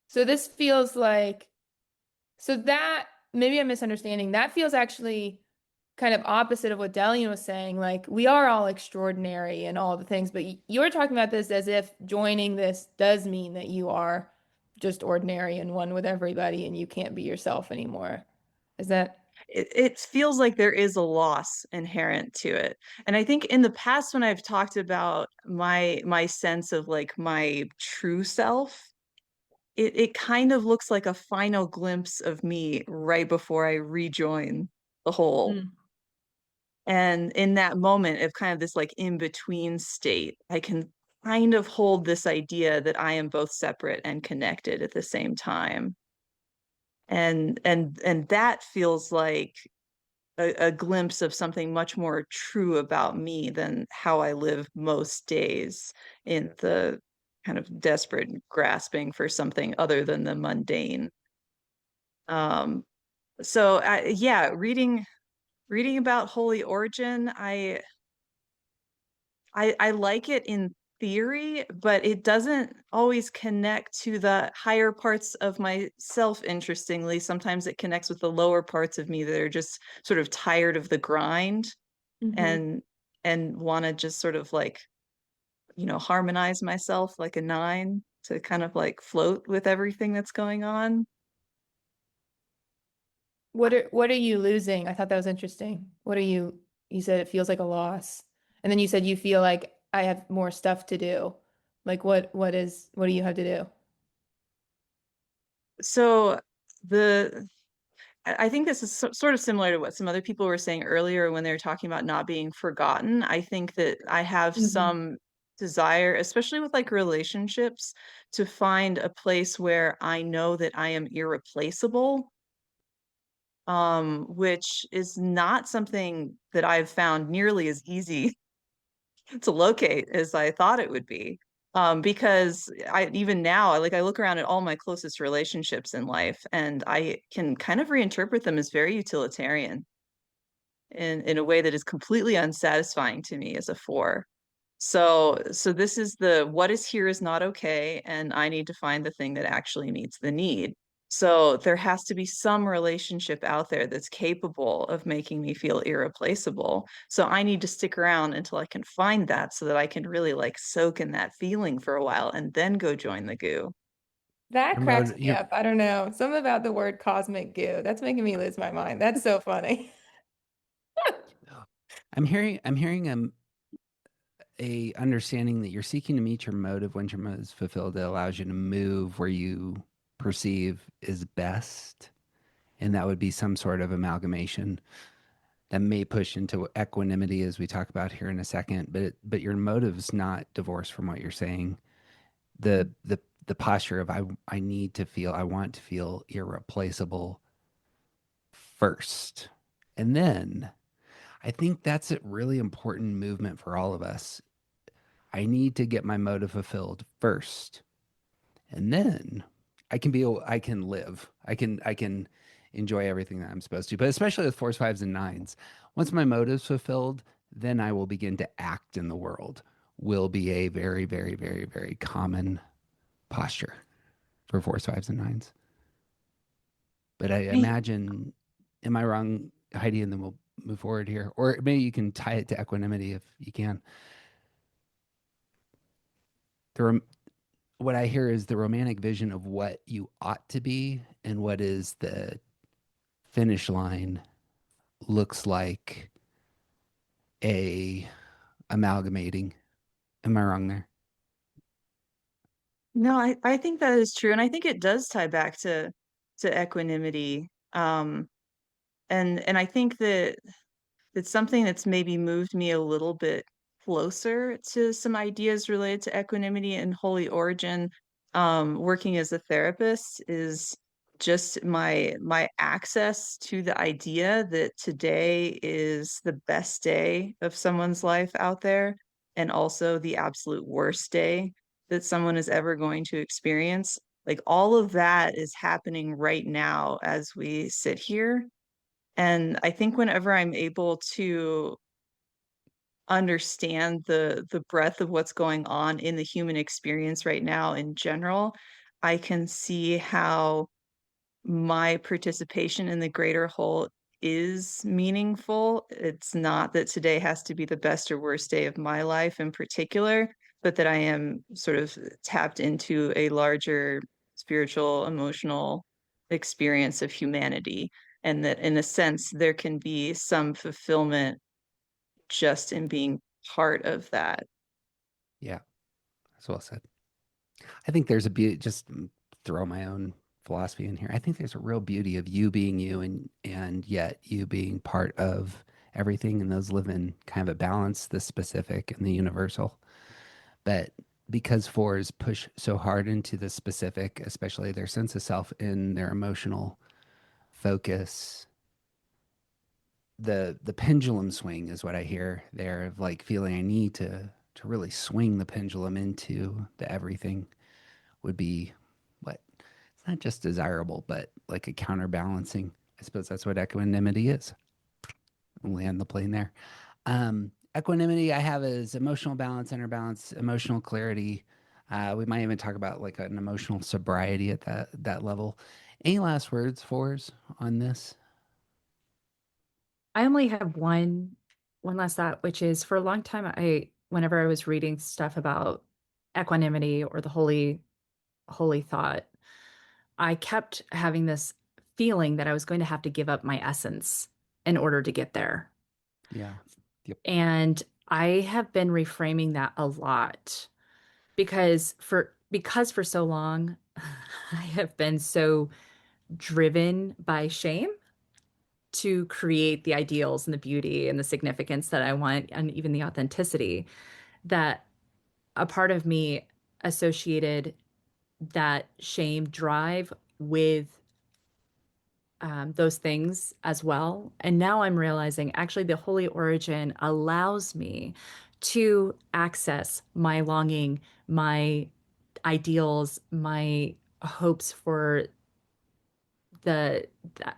So this feels like, so that maybe I'm misunderstanding. That feels actually kind of opposite of what Delian was saying. Like we are all extraordinary and all the things, but you're talking about this as if joining this does mean that you are just ordinary and one with everybody and you can't be yourself anymore. Is that? It feels like there is a loss inherent to it. And I think in the past when I've talked about my sense of like my true self, it kind of looks like a final glimpse of me right before I rejoin the whole. Mm. And in that moment of kind of this like in between state, I can kind of hold this idea that I am both separate and connected at the same time. And that feels like a glimpse of something much more true about me than how I live most days in the kind of desperate grasping for something other than the mundane. Um, so yeah, reading about Holy Origin, I like it in theory, but it doesn't always connect to the higher parts of myself, interestingly. Sometimes it connects with the lower parts of me that are just sort of tired of the grind Mhm. and want to just sort of like, harmonize myself like a nine to kind of like float with everything that's going on. What are you losing? I thought that was interesting. What are you said it feels like a loss. And then you said you feel like I have more stuff to do. Like what do you have to do? So the I think this is sort of similar to what some other people were saying earlier when they were talking about not being forgotten. I think that I have Mhm. some desire, especially with like relationships, to find a place where I know that I am irreplaceable, which is not something that I've found nearly as easy to locate as I thought it would be. Because I even now, I look around at all my closest relationships in life, and I can kind of reinterpret them as very utilitarian in a way that is completely unsatisfying to me as a four. So this is the what is here is not okay, and I need to find the thing that actually meets the need. So there has to be some relationship out there that's capable of making me feel irreplaceable. So I need to stick around until I can find that so that I can really like soak in that feeling for a while and then go join the goo. That Your cracks mode, me up. I don't know. Something about the word cosmic goo. That's making me lose my mind. That's so funny. I'm hearing a understanding that you're seeking to meet your motive when your motive is fulfilled. That allows you to move where you perceive is best, and that would be some sort of amalgamation that may push into equanimity, as we talk about here in a second. But your motive's not divorced from what you're saying. The posture of I need to feel, I want to feel irreplaceable first, and then I think that's a really important movement for all of us. I need to get my motive fulfilled first, and then I can live. I can enjoy everything that I'm supposed to. But especially with fours, fives, and nines, once my motive's fulfilled, then I will begin to act in the world. Will be a very, very, very, very common posture for fours, fives, and nines. But I I imagine, am I wrong, Heidi? And then we'll move forward here, or maybe you can tie it to equanimity if you can. what I hear is the romantic vision of what you ought to be and what is the finish line looks like a amalgamating. Am I wrong there? No, I think that is true. And I think it does tie back to equanimity. And I think that it's something that's maybe moved me a little bit closer to some ideas related to equanimity and holy origin. Working as a therapist is just my access to the idea that today is the best day of someone's life out there, and also the absolute worst day that someone is ever going to experience. Like all of that is happening right now as we sit here. And I think whenever I'm able to understand the breadth of what's going on in the human experience right now in general, I can see how my participation in the greater whole is meaningful. It's not that today has to be the best or worst day of my life in particular, but that I am sort of tapped into a larger spiritual, emotional experience of humanity. And that in a sense, there can be some fulfillment just in being part of that. Yeah, that's well said. I think there's a beauty, just throw my own philosophy in here. I think there's a real beauty of you being you and yet you being part of everything, and those live in kind of a balance, the specific and the universal. But because fours push so hard into the specific, especially their sense of self in their emotional focus, the pendulum swing is what I hear there, of like feeling I need to really swing the pendulum into the everything would be what it's not just desirable, but like a counterbalancing. I suppose that's what equanimity is. I'll land the plane there. Equanimity I have is emotional balance, inner balance, emotional clarity. We might even talk about like an emotional sobriety at that level. Any last words, fours, on this? I only have one last thought, which is for a long time, whenever I was reading stuff about equanimity or the holy thought, I kept having this feeling that I was going to have to give up my essence in order to get there. Yeah. Yep. And I have been reframing that a lot because for so long I have been so driven by shame to create the ideals and the beauty and the significance that I want, and even the authenticity, that a part of me associated that shame drive with those things as well. And now I'm realizing actually the holy origin allows me to access my longing, my ideals, my hopes for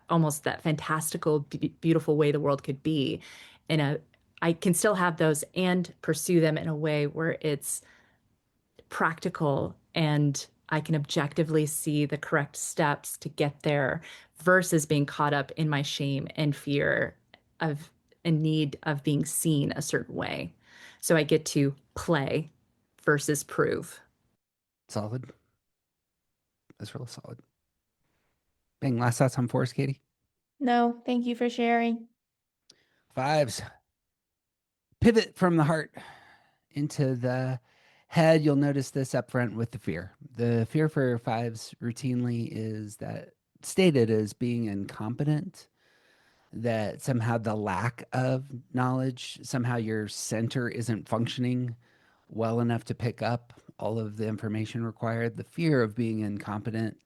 almost that fantastical, beautiful way the world could be. I can still have those and pursue them in a way where it's practical and I can objectively see the correct steps to get there versus being caught up in my shame and fear of a need of being seen a certain way. So I get to play versus prove. Solid. That's real solid. Bang, last thoughts on fours, Katie? No, thank you for sharing. Fives. Pivot from the heart into the head. You'll notice this up front with the fear. The fear for fives routinely is that stated as being incompetent, that somehow the lack of knowledge, somehow your center isn't functioning well enough to pick up all of the information required. The fear of being incompetent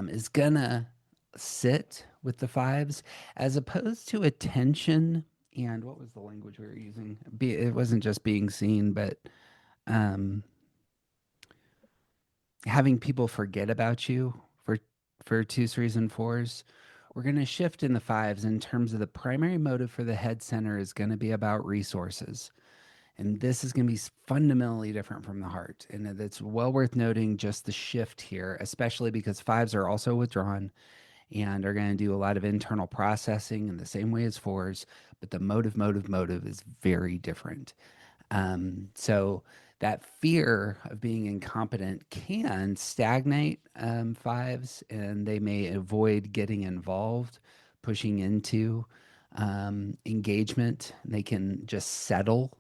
is gonna sit with the fives as opposed to attention. And what was the language we were using? It wasn't just being seen, but um, having people forget about you for twos, threes, and fours. We're going to shift in the fives in terms of the primary motive for the head center is going to be about resources. And this is going to be fundamentally different from the heart. And it's well worth noting just the shift here, especially because fives are also withdrawn and are going to do a lot of internal processing in the same way as fours, but the motive is very different. So that fear of being incompetent can stagnate fives, and they may avoid getting involved, pushing into engagement. They can just settle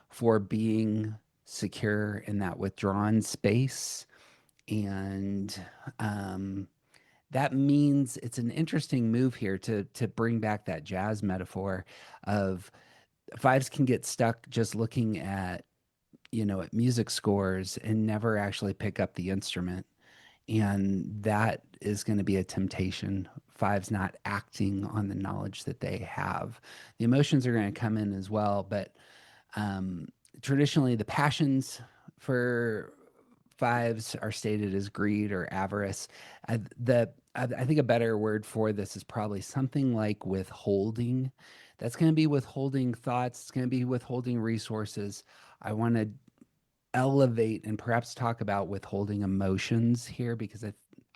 for being secure in that withdrawn space. And that means it's an interesting move here to bring back that jazz metaphor of fives can get stuck just looking at at music scores and never actually pick up the instrument. And that is going to be a temptation. Fives not acting on the knowledge that they have. The emotions are going to come in as well, but traditionally the passions for fives are stated as greed or avarice. I think a better word for this is probably something like withholding. That's going to be withholding thoughts. It's going to be withholding resources. I want to elevate and perhaps talk about withholding emotions here, because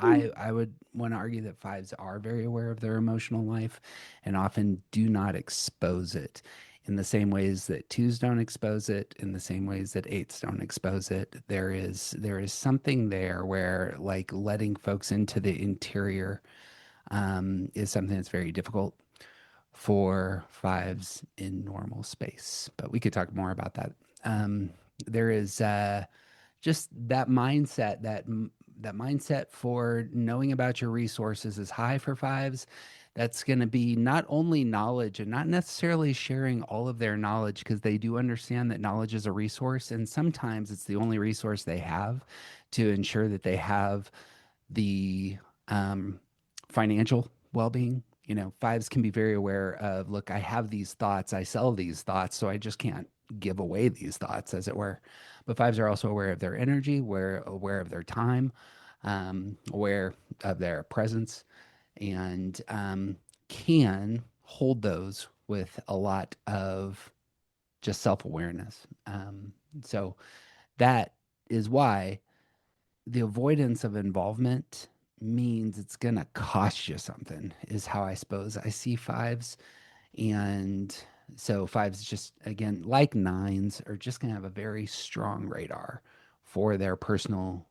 I would want to argue that fives are very aware of their emotional life and often do not expose it in the same ways that twos don't expose it, in the same ways that eights don't expose it. There is something there where, like, letting folks into the interior is something that's very difficult for fives in normal space. But we could talk more about that. There is just that mindset, that mindset for knowing about your resources is high for fives. That's going to be not only knowledge and not necessarily sharing all of their knowledge, because they do understand that knowledge is a resource, and sometimes it's the only resource they have to ensure that they have the financial well-being. Fives can be very aware of, look, I have these thoughts, I sell these thoughts, so I just can't give away these thoughts, as it were. But fives are also aware of their energy, aware of their time, aware of their presence, and can hold those with a lot of just self-awareness. So that is why the avoidance of involvement means it's going to cost you something, is how I suppose I see fives. And so fives, just again, like nines, are just going to have a very strong radar for their personal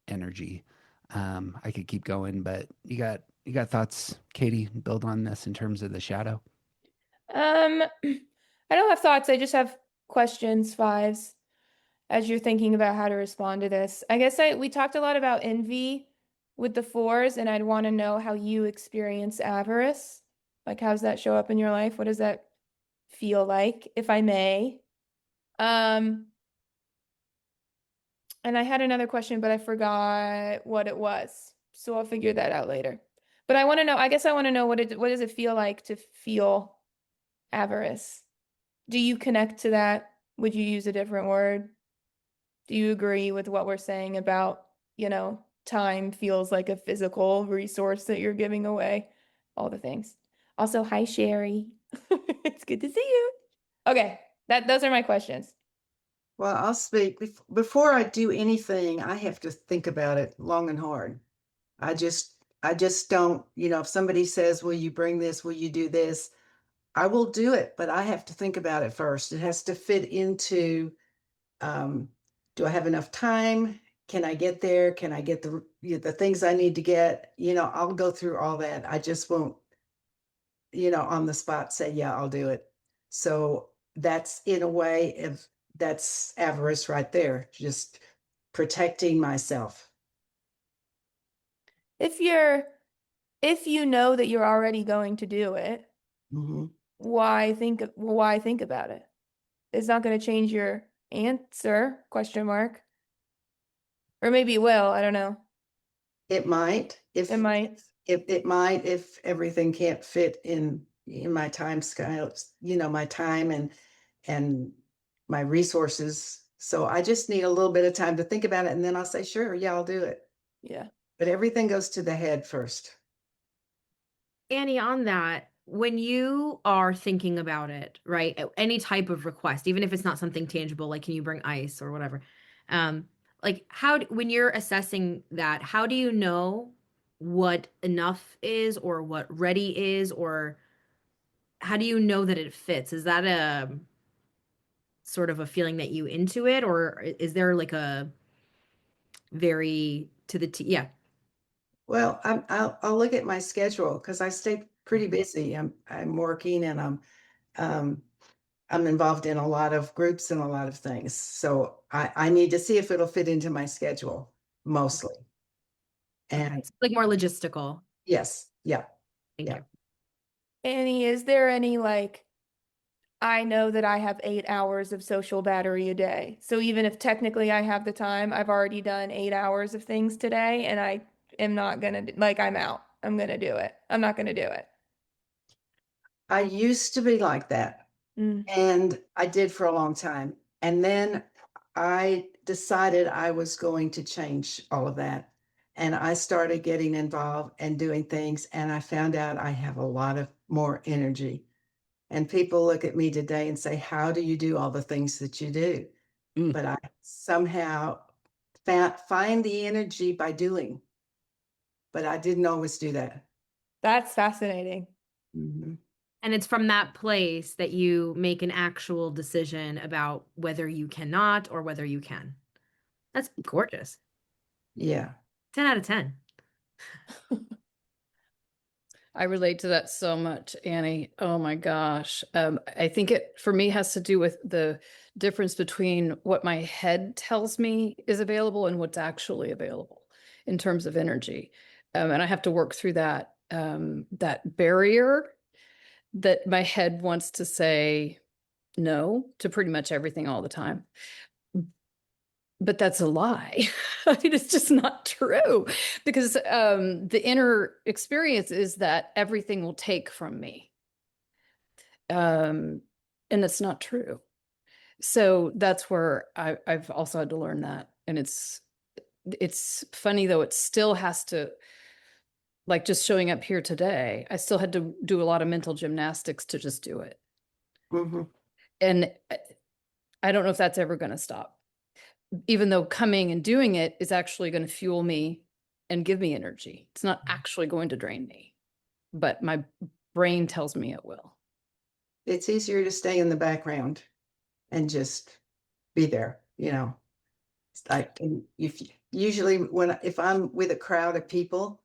energy. I could keep going, but you got thoughts, Katie, build on this in terms of the shadow? I don't have thoughts. I just have questions, fives, as you're thinking about how to respond to this. I guess we talked a lot about envy with the fours, and I'd want to know how you experience avarice. Like, how does that show up in your life? What does that feel like, if I may? And I had another question, but I forgot what it was. So I'll figure that out later. But I want to know, I guess I want to know what does it feel like to feel avarice? Do you connect to that? Would you use a different word? Do you agree with what we're saying about, time feels like a physical resource that you're giving away? All the things. Also, hi, Sherry. It's good to see you. Okay, those are my questions. Well, I'll speak. Before I do anything, I have to think about it long and hard. I just don't, if somebody says, will you bring this? Will you do this? I will do it, but I have to think about it first. It has to fit into, do I have enough time? Can I get there? Can I get the things I need to get? I'll go through all that. I just won't, on the spot say, yeah, I'll do it. So that's, in a way, that's avarice right there, just protecting myself. If you know that you're already going to do it, why think about it? It's not going to change your answer, question mark. Or maybe it will, I don't know. It might. It might. It might, if everything can't fit in my time scales, my time and my resources. So I just need a little bit of time to think about it, and then I'll say, sure, yeah, I'll do it. Yeah. But everything goes to the head first. Annie, on that, when you are thinking about it, right? Any type of request, even if it's not something tangible, like can you bring ice or whatever, like when you're assessing that, how do you know what enough is or what ready is, or how do you know that it fits? Is that sort of a feeling that you into it, or is there like a very to the T? Yeah. Well, I'll look at my schedule because I stay pretty busy. I'm working and um, I'm involved in a lot of groups and a lot of things. So I need to see if it'll fit into my schedule mostly. And Okay. So like more logistical. yes, yeah, Thank yeah. you. Annie, is there any like, I know that I have 8 hours of social battery a day. So even if technically I have the time, I've already done 8 hours of things today and I am not gonna, like, I'm out. I'm gonna do it. I'm not gonna do it. I used to be like that. Mm. And I did for a long time. And then I decided I was going to change all of that. And I started getting involved and doing things. And I found out I have a lot of more energy. And people look at me today and say, how do you do all the things that you do? Mm. But I somehow find the energy by doing. But I didn't always do that. That's fascinating. Mhm. And it's from that place that you make an actual decision about whether you cannot or whether you can. That's gorgeous. Yeah. 10 out of 10. I relate to that so much, Annie. Oh my gosh. I think it for me has to do with the difference between what my head tells me is available and what's actually available in terms of energy. And I have to work through that that barrier that my head wants to say no to pretty much everything all the time. But that's a lie. I mean, it's just not true because the inner experience is that everything will take from me. And it's not true. So that's where I've also had to learn that. And it's funny though, it still has to, like just showing up here today, I still had to do a lot of mental gymnastics to just do it. Mhm. And I don't know if that's ever going to stop. Even though coming and doing it is actually going to fuel me and give me energy. It's not actually going to drain me, but my brain tells me it will. It's easier to stay in the background and just be there, you know. It's like, and if usually if I'm with a crowd of people,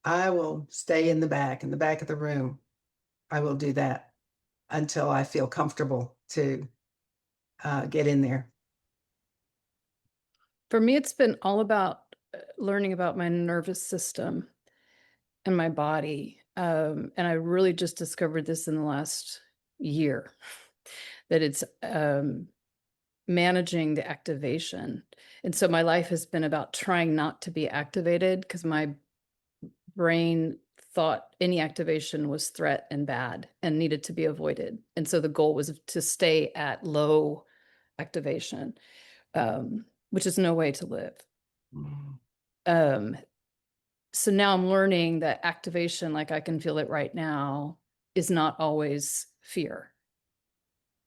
I will stay in the back of the room. I will do that until I feel comfortable to get in there. For me, it's been all about learning about my nervous system and my body. And I really just discovered this in the last year that it's managing the activation. And so my life has been about trying not to be activated because my brain thought any activation was threat and bad and needed to be avoided. And so the goal was to stay at low activation, which is no way to live. So now I'm learning that activation, like I can feel it right now, is not always fear.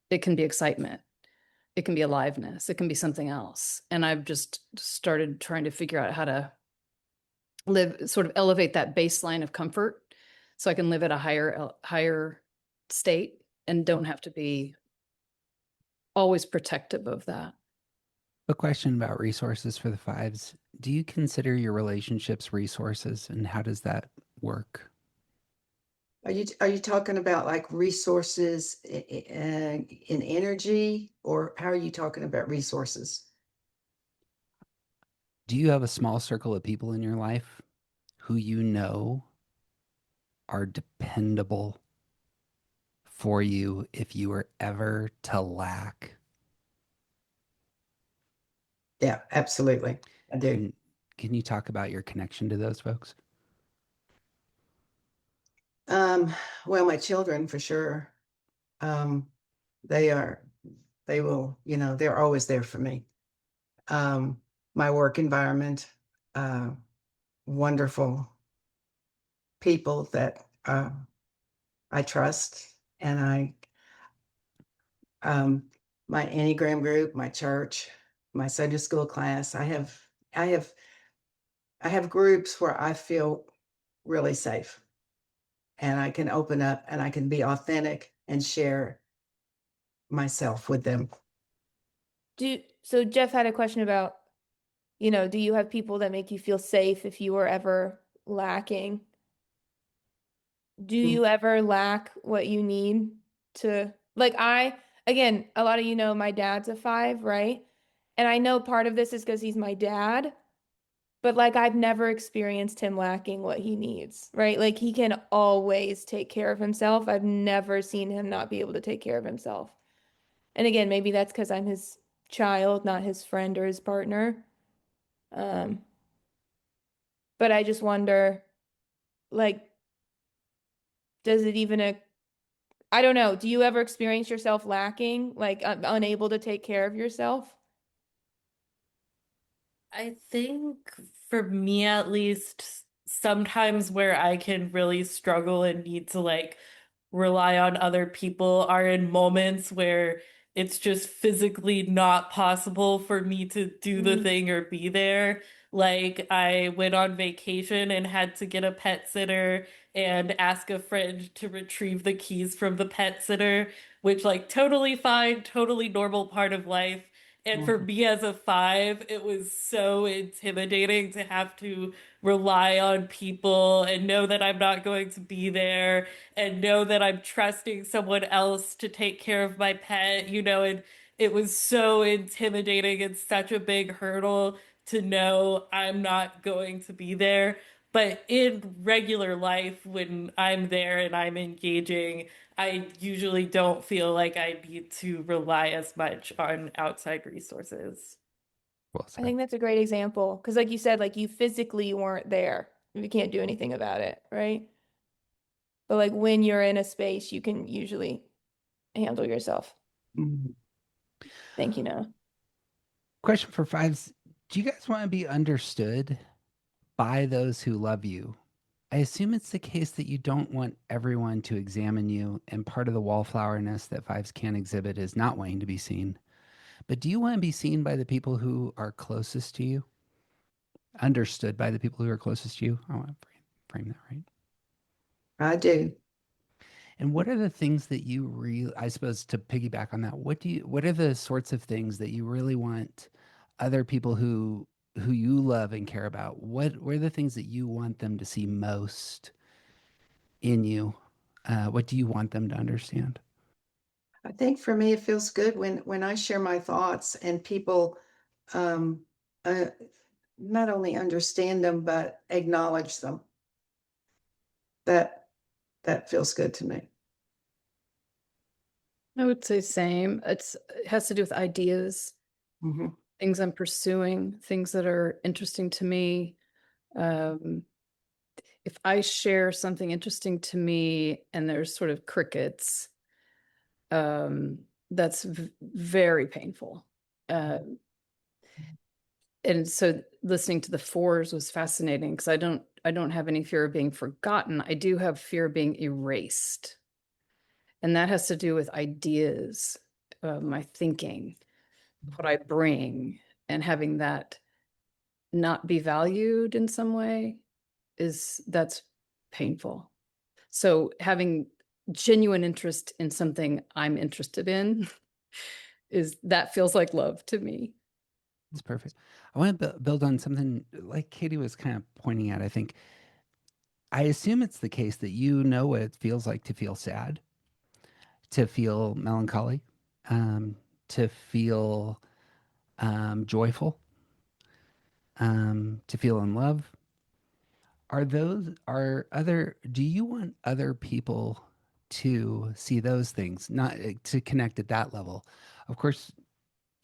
It can be excitement. It can be aliveness. It can be something else. And I've just started trying to figure out how to live, sort of elevate that baseline of comfort so I can live at a higher state and don't have to be always protective of that. A question about resources for the fives. Do you consider your relationships resources, and how does that work? Are you talking about like resources in energy, or how are you talking about resources? Do you have a small circle of people in your life who you know are dependable for you if you were ever to lack? Yeah, absolutely. I do. And can you talk about your connection to those folks? Well, my children for sure. Um, they will, they're always there for me. My work environment, uh, wonderful people that I trust, and my Enneagram group, my church, my Sunday school class. I have, I have groups where I feel really safe, and I can open up and I can be authentic and share myself with them. So Jeff had a question about, do you have people that make you feel safe if you were ever lacking? Do you ever lack what you need to, like, again, a lot of my dad's a 5, right? And I know part of this is because he's my dad, but like I've never experienced him lacking what he needs, right? Like he can always take care of himself. I've never seen him not be able to take care of himself. And again, maybe that's because I'm his child, not his friend or his partner. But I just wonder, like, does it even I don't know. Do you ever experience yourself lacking, like unable to take care of yourself? I think for me at least, sometimes where I can really struggle and need to like rely on other people are in moments where it's just physically not possible for me to do the thing or be there. Like I went on vacation and had to get a pet sitter and ask a friend to retrieve the keys from the pet sitter, which like totally fine, totally normal part of life. And for me as a 5, it was so intimidating to have to rely on people and know that I'm not going to be there and know that I'm trusting someone else to take care of my pet, and it was so intimidating and such a big hurdle to know I'm not going to be there. But in regular life, when I'm there and I'm engaging, I usually don't feel like I need to rely as much on outside resources. Well I said. think that's a great example because, like you said, like you physically weren't there. You can't do anything about it, right? But like when you're in a space, you can usually handle yourself. Mhm. Thank you, Noah. Question for 5s. Do you guys want to be understood by those who love you? I assume it's the case that you don't want everyone to examine you, and part of the wallflowerness that 5s can exhibit is not wanting to be seen. But do you want to be seen by the people who are closest to you? Understood by the people who are closest to you? I want to frame that right. I do. And what are the things that you really, I suppose to piggyback on that, what are the sorts of things that you really want other people who you love and care about? What are the things that you want them to see most in you? What do you want them to understand? I think for me, it feels good when I share my thoughts and people um, uh, not only understand them but acknowledge them. That feels good to me. I would say same. It has to do with ideas, Mhm. things I'm pursuing, things that are interesting to me. If I share something interesting to me and there's sort of crickets, that's very painful. And so listening to the 4s was fascinating because I don't have any fear of being forgotten. I do have fear of being erased. And that has to do with ideas, my thinking, what I bring, and having that not be valued in some way that's painful. So having genuine interest in something I'm interested in that feels like love to me. That's perfect. I want to build on something like Katie was kind of pointing at. I assume it's the case that you know what it feels like to feel sad, to feel melancholy, to feel joyful, to feel in love. Do you want other people to see those things, not to connect at that level? Of course,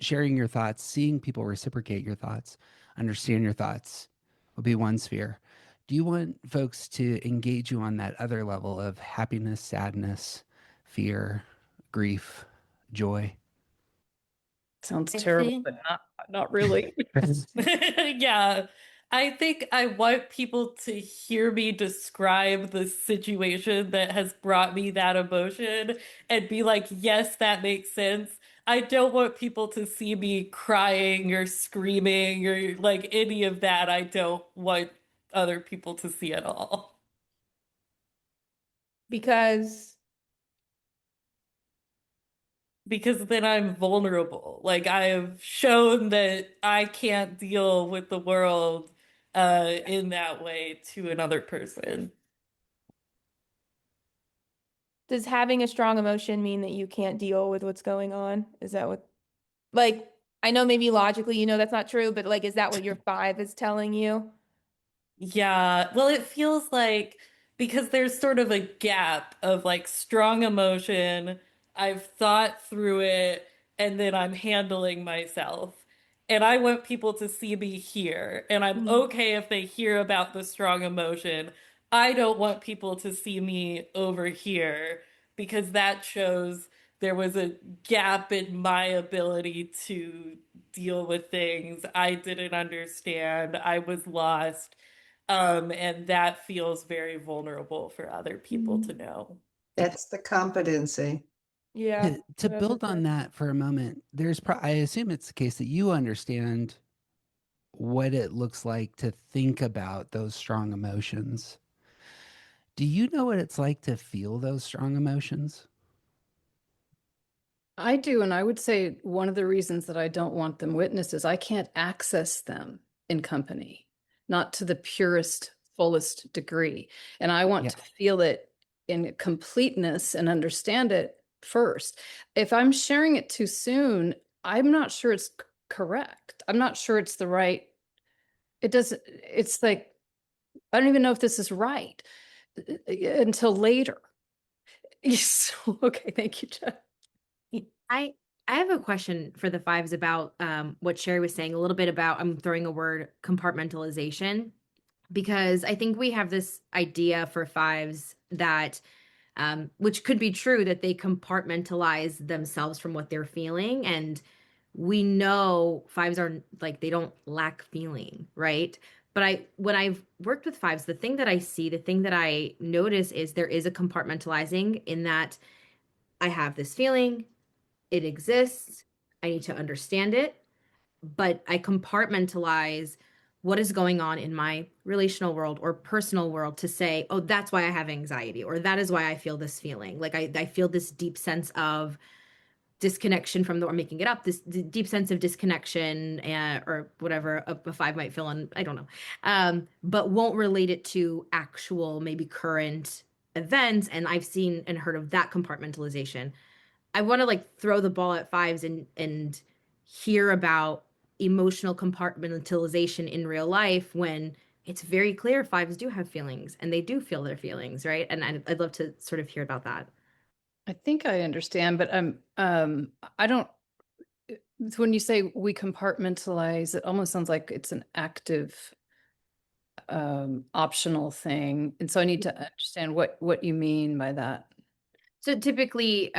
sharing your thoughts, seeing people reciprocate your thoughts, understand your thoughts would be one sphere. Do you want folks to engage you on that other level of happiness, sadness, fear, grief, joy? Sounds I terrible, think but not really. yeah. I think I want people to hear me describe the situation that has brought me that emotion and be like, yes, that makes sense. I don't want people to see me crying or screaming or like any of that. I don't want other people to see at all. Because because then I'm vulnerable. Like I have shown that I can't deal with the world in that way to another person. Does having a strong emotion mean that you can't deal with what's going on? Is that what, like, I know maybe logically, that's not true, but like, is that what your five is telling you? Yeah, well, it feels like because there's sort of a gap of like strong emotion, I've thought through it, and then I'm handling myself. And I want people to see me here, and I'm okay if they hear about the strong emotion. I don't want people to see me over here because that shows there was a gap in my ability to deal with things. I didn't understand. I was lost. And that feels very vulnerable for other people to know. That's the competency. Yeah. To build on that for a moment, I assume it's the case that you understand what it looks like to think about those strong emotions. Do you know what it's like to feel those strong emotions? I do. And I would say one of the reasons that I don't want them witnessed is I can't access them in company, not to the purest, fullest degree. And I want to feel it in completeness and understand it first. If I'm sharing it too soon, I'm not sure it's correct. I'm not sure it's the right. It's like, I don't even know if this is right until later. So, okay. Thank you, Jeff. I have a question for the fives about what Sherry was saying a little bit about, I'm throwing a word, compartmentalization, because I think we have this idea for fives that, which could be true, that they compartmentalize themselves from what they're feeling. And we know fives are like, they don't lack feeling, right? But when I've worked with fives, the thing that I see, the thing that I notice is there is a compartmentalizing in that I have this feeling, it exists, I need to understand it, but I compartmentalize what is going on in my relational world or personal world to say, oh, that's why I have anxiety, or that is why I feel this feeling. Like I feel this deep sense of disconnection from the, or making it up, this deep sense of disconnection, or whatever a five might feel on, I don't know, but won't relate it to actual, maybe current events. And I've seen and heard of that compartmentalization. I want to like throw the ball at fives and hear about emotional compartmentalization in real life when it's very clear fives do have feelings and they do feel their feelings, right? And I'd love to sort of hear about that. I think I understand, but I don't. When you say we compartmentalize, it almost sounds like it's an active, optional thing, and so I need to understand what you mean by that. So typically,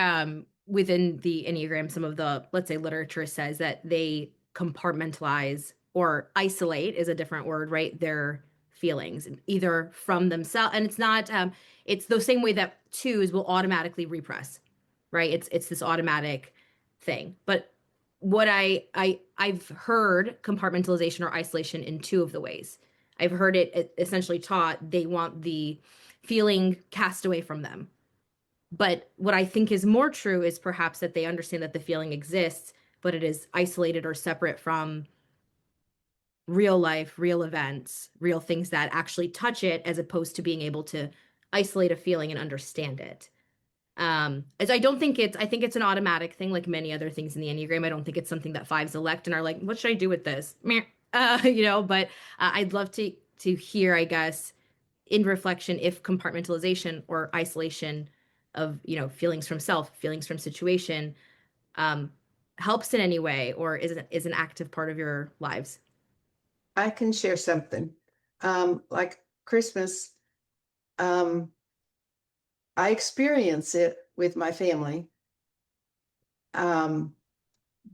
within the Enneagram, some of the, let's say, literature says that they compartmentalize, or isolate is a different word, right? Their feelings, either from themselves, and it's not, it's the same way that twos will automatically repress, right? It's this automatic thing. But what I've heard compartmentalization or isolation in two of the ways. I've heard it essentially taught they want the feeling cast away from them. But what I think is more true is perhaps that they understand that the feeling exists, but it is isolated or separate from real life, real events, real things that actually touch it, as opposed to being able to isolate a feeling and understand it. As I don't think I think it's an automatic thing, like many other things in the Enneagram. I don't think it's something that fives elect and are like, what should I do with this? But I'd love to hear, I guess, in reflection, if compartmentalization or isolation of, feelings from self, feelings from situation, helps in any way, or is an active part of your lives. I can share something. Like Christmas, I experience it with my family. But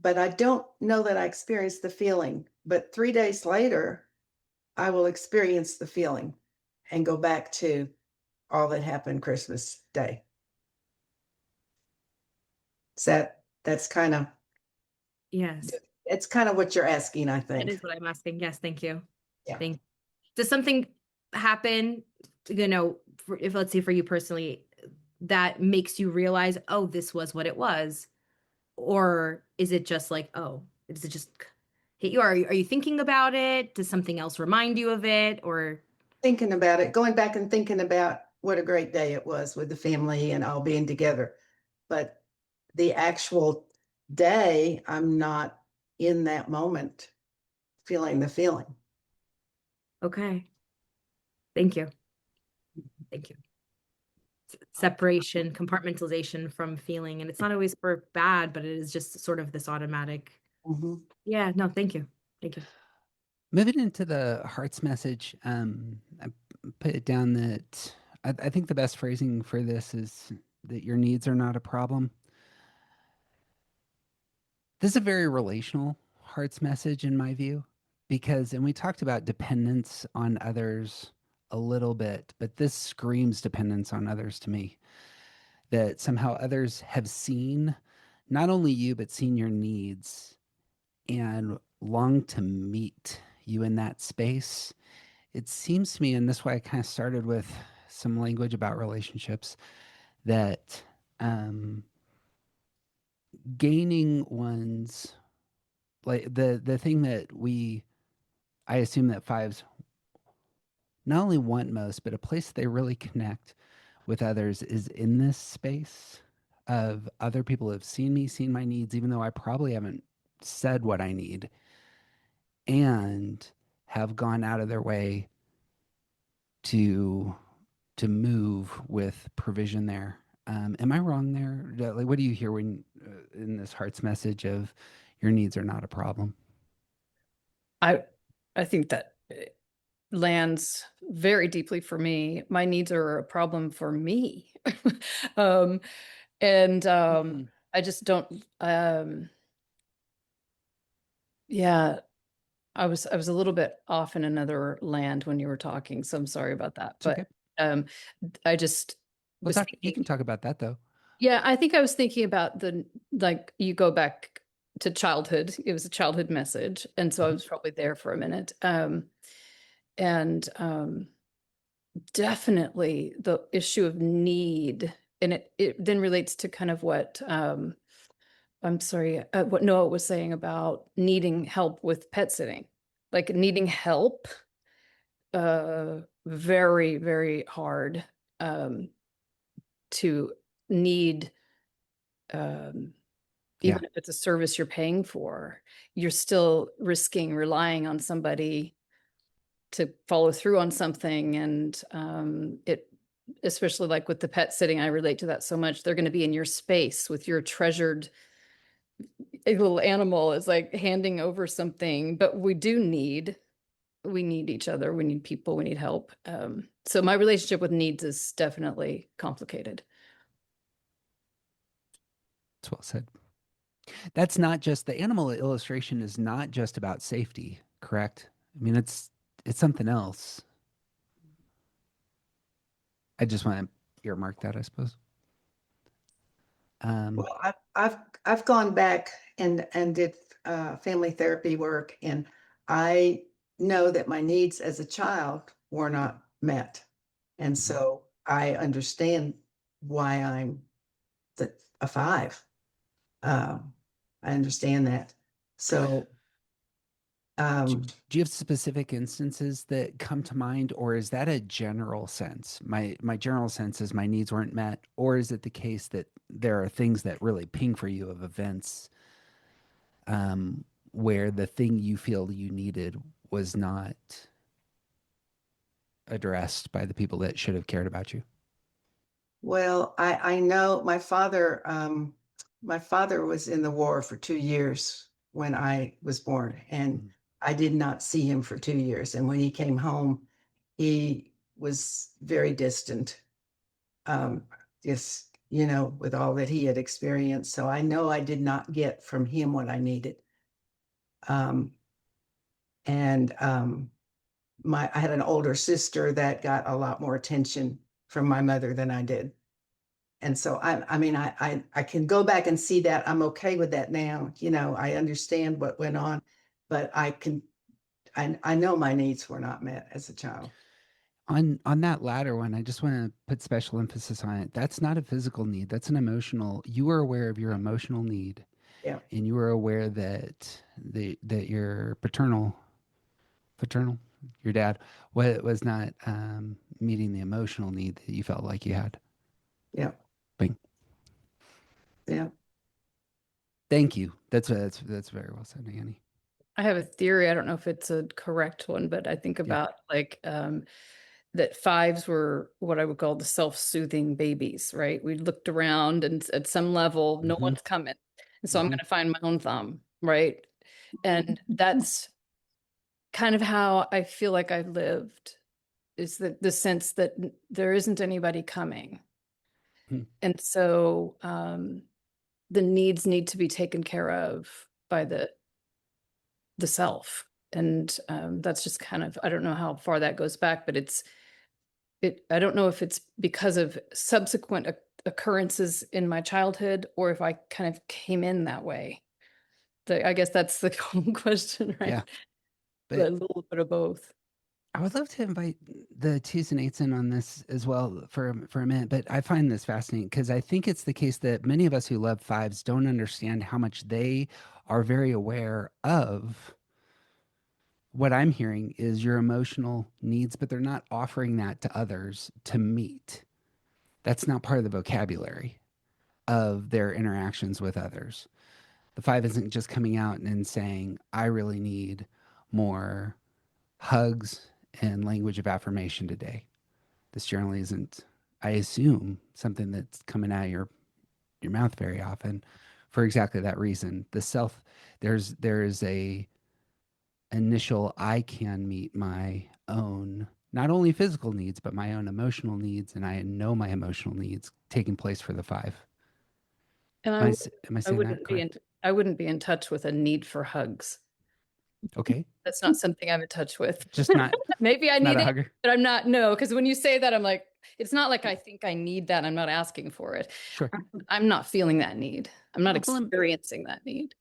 I don't know that I experienced the feeling. But 3 days later, I will experience the feeling and go back to all that happened Christmas Day. That's kind of, Yes, it's kind of what you're asking, I that think. is what I'm asking. Yes, thank you. Yeah. Does something happen, let's say for you personally, that makes you realize, oh, this was what it was? Or is it just like, oh, does it just hit you? Are you thinking about it? Does something else remind you of it? Or Thinking about it, going back and thinking about what a great day it was with the family and all being together. But the actual day, I'm not in that moment feeling the feeling. okay. Thank you. Thank you. Separation, compartmentalization from feeling. And it's not always for bad, but it is just sort of this automatic. Mhm. Yeah, no, thank you. Thank you. Moving into the heart's message, I put it down that I think the best phrasing for this is that your needs are not a problem. This is a very relational heart's message in my view, because, and we talked about dependence on others a little bit, but this screams dependence on others to me. That somehow others have seen not only you, but seen your needs and long to meet you in that space. It seems to me, and this is why I kind of started with some language about relationships, that gaining one's, like the thing that I assume that fives not only want most, but a place they really connect with others is in this space of other people who have seen me, seen my needs, even though I probably haven't said what I need, and have gone out of their way to move with provision there. Am I wrong there? Like, what do you hear when in this heart's message of your needs are not a problem? I think that lands very deeply for me. My needs are a problem for me. um and I just don't yeah, I was a little bit off in another land when you were talking, so I'm sorry about that. It's okay. Um I just We'll was talk. You thinking, can talk about that though. yeah, I think I was thinking about like you go back to childhood. It was a childhood message, and so I was probably there for a minute. And Definitely the issue of need, and it then relates to kind of what I'm sorry, what Noah was saying about needing help with pet sitting, like needing help, very, very hard to need, um, Yeah. even if it's a service you're paying for, you're still risking relying on somebody to follow through on something. And it, especially like with the pet sitting, I relate to that so much. They're going to be in your space with your treasured a little animal. Is like handing over something, but we need each other. We need people. We need help. So my relationship with needs is definitely complicated. That's well said. That's not just the animal illustration is not just about safety, correct? I mean, it's something else. I just want to earmark that, I suppose. Well, I've gone back and did family therapy work, and I know that my needs as a child were not met, and so I understand why I'm a five. I understand that. So, Do you have specific instances that come to mind, or is that a general sense? My general sense is my needs weren't met, or is it the case that there are things that really ping for you of events where the thing you feel you needed was not addressed by the people that should have cared about you? well, I know my father was in the war for 2 years when I was born, and I did not see him for 2 years. And when he came home, he was very distant. Um, just, with all that he had experienced. So I know I did not get from him what I needed. Um, and I had an older sister that got a lot more attention from my mother than I did. And so I mean, I can go back and see that. I'm okay with that now. I understand what went on, but I know my needs were not met as a child. On that latter one, I just want to put special emphasis on it. That's not a physical need. That's an emotional. You are aware of your emotional need, Yeah. And you were aware that that your paternal, your dad was not meeting the emotional need that you felt like you had. Yeah. Bing. Yeah. Thank you. That's very well said, Annie. I have a theory. I don't know if it's a correct one, but I think about like that fives were what I would call the self-soothing babies, right? We looked around and at some level, no one's coming. And so I'm going to find my own thumb, right? And that's kind of how I feel like I've lived, is that the sense that there isn't anybody coming. And so the needs need to be taken care of by the self. And that's just kind of, I don't know how far that goes back, but I don't know if it's because of subsequent occurrences in my childhood or if I kind of came in that way. I guess that's the question, right? Yeah. A But little bit of both. I would love to invite the twos and eights in on this as well for a minute, but I find this fascinating because I think it's the case that many of us who love fives don't understand how much they are very aware of. What I'm hearing is your emotional needs, but they're not offering that to others to meet. That's not part of the vocabulary of their interactions with others. The five isn't just coming out and saying, I really need more hugs and language of affirmation today. This generally isn't, I assume, something that's coming out of your mouth very often for exactly that reason. There is a initial, I can meet my own, not only physical needs, but my own emotional needs. And I know my emotional needs taking place for the five. And Am I saying that correct? I wouldn't be in touch with a need for hugs. Okay. That's not something I'm in touch with. Just not, Maybe I not need a it, hugger. but I'm not. No, because when you say that, I'm like, it's not like I think I need that. I'm not asking for it. Sure. I'm not feeling that need. I'm not Well, experiencing that need.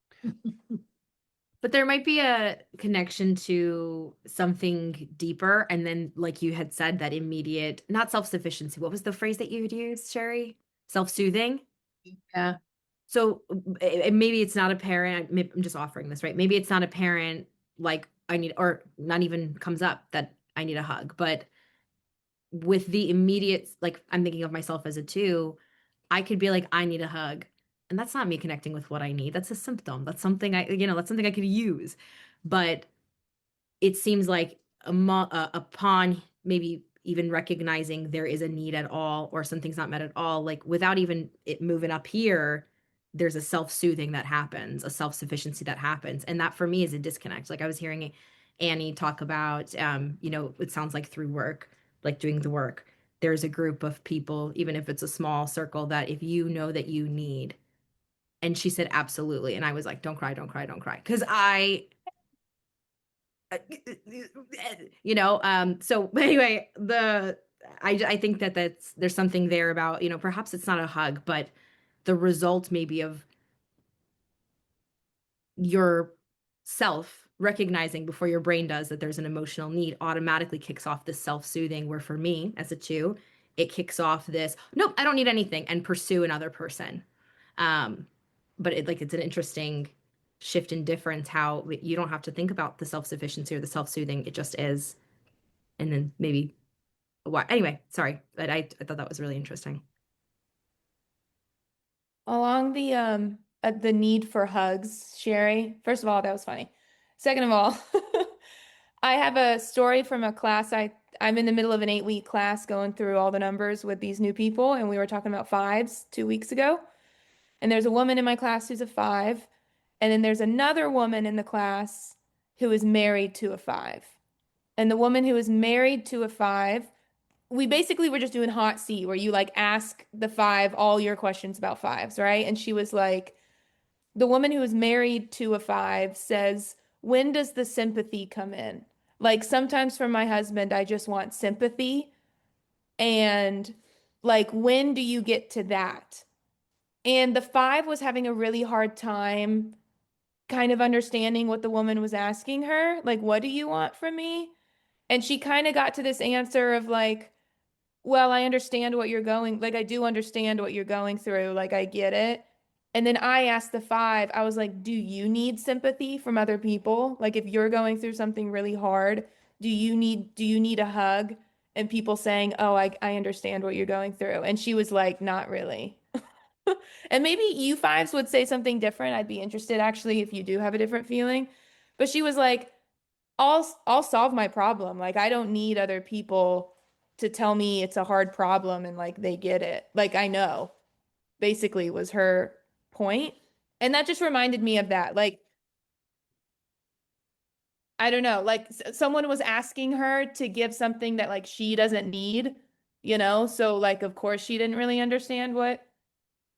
But there might be a connection to something deeper. And then, like you had said, that immediate, not self-sufficiency. What was the phrase that you had used, Sherry? Self-soothing? Yeah. So maybe it's not apparent. I'm just offering this, right? Maybe it's not apparent, like I need, or not even comes up that I need a hug. But with the immediate, like I'm thinking of myself as a two, I could be like, I need a hug. And that's not me connecting with what I need. That's a symptom. That's something that's something I could use. But it seems like upon maybe even recognizing there is a need at all or something's not met at all, like without even it moving up here, there's a self-soothing that happens, a self-sufficiency that happens. And that for me is a disconnect. Like I was hearing Annie talk about, it sounds like through work, like doing the work, there's a group of people, even if it's a small circle, that if you know that you need, and she said, absolutely. And I was like, don't cry, don't cry, don't cry. Cause so anyway, I think that there's something there about, perhaps it's not a hug, but the result maybe of your self recognizing before your brain does that there's an emotional need automatically kicks off this self-soothing, where for me as a two, it kicks off this, nope, I don't need anything, and pursue another person. But it's an interesting shift in difference, how you don't have to think about the self-sufficiency or the self-soothing, it just is. And then maybe why, anyway, sorry, but I thought that was really interesting. Along the need for hugs, Sherry. First of all, that was funny. Second of all, I have a story from a class. I'm in the middle of an 8-week class going through all the numbers with these new people, and we were talking about fives 2 weeks ago. And there's a woman in my class who's a five, and then there's another woman in the class who is married to a five. And the woman who is married to a five, we basically were just doing hot seat where you like ask the five all your questions about fives, right? And she was like, the woman who is married to a five says, when does the sympathy come in? Like sometimes for my husband, I just want sympathy. And like, when do you get to that? And the five was having a really hard time kind of understanding what the woman was asking her. Like, what do you want from me? And she kind of got to this answer of like, well, I understand what you're going, like, I do understand what you're going through. Like, I get it. And then I asked the five, I was like, do you need sympathy from other people? Like if you're going through something really hard, do you need a hug? And people saying, oh, I understand what you're going through. And she was like, not really. And maybe you fives would say something different. I'd be interested actually if you do have a different feeling. But she was like, I'll solve my problem. Like I don't need other people to tell me it's a hard problem and like they get it. Like I know, basically was her point. And that just reminded me of that. Like I don't know, like someone was asking her to give something that like she doesn't need, So like of course she didn't really understand what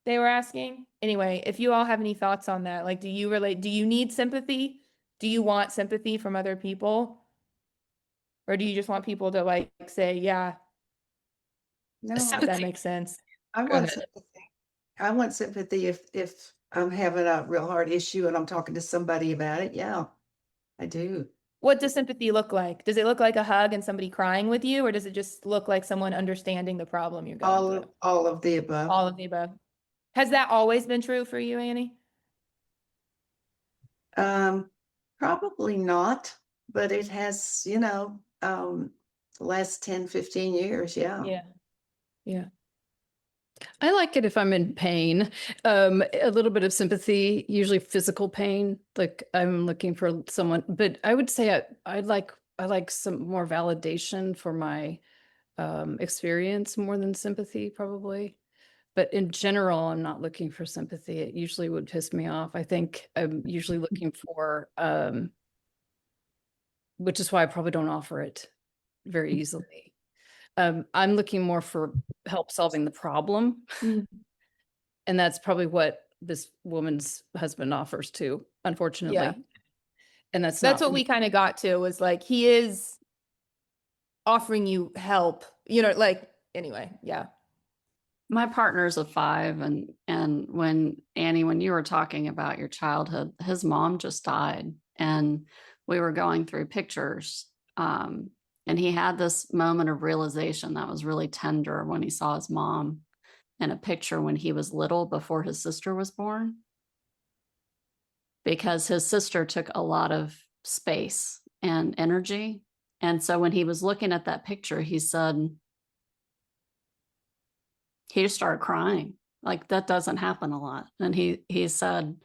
they were asking. Anyway, if you all have any thoughts on that, like do you need sympathy? Do you want sympathy from other people? Or do you just want people to like say, yeah, No, that makes sense? I Go want ahead. sympathy. I want sympathy if I'm having a real hard issue and I'm talking to somebody about it. Yeah, I do. What does sympathy look like? Does it look like a hug and somebody crying with you, or does it just look like someone understanding the problem you're going through? All of the above. All of the above. Has that always been true for you, Annie? Probably not, but it has, the last 10, 15 years. Yeah. Yeah. Yeah. I like it if I'm in pain. A little bit of sympathy, usually physical pain. Like I'm looking for someone, but I would say I like some more validation for my experience more than sympathy, probably. But in general, I'm not looking for sympathy. It usually would piss me off. I think I'm usually looking for, which is why I probably don't offer it very easily. I'm looking more for help solving the problem. Mm. And that's probably what this woman's husband offers too, unfortunately. Yeah. And that's That's not what we kind of got to was like he is offering you help, like anyway, yeah. My partner's a 5, and when Annie, when you were talking about your childhood, his mom just died, and we were going through pictures, and he had this moment of realization that was really tender when he saw his mom in a picture when he was little before his sister was born, because his sister took a lot of space and energy. And so when he was looking at that picture, he said, he just started crying. Like that doesn't happen a lot. And he said,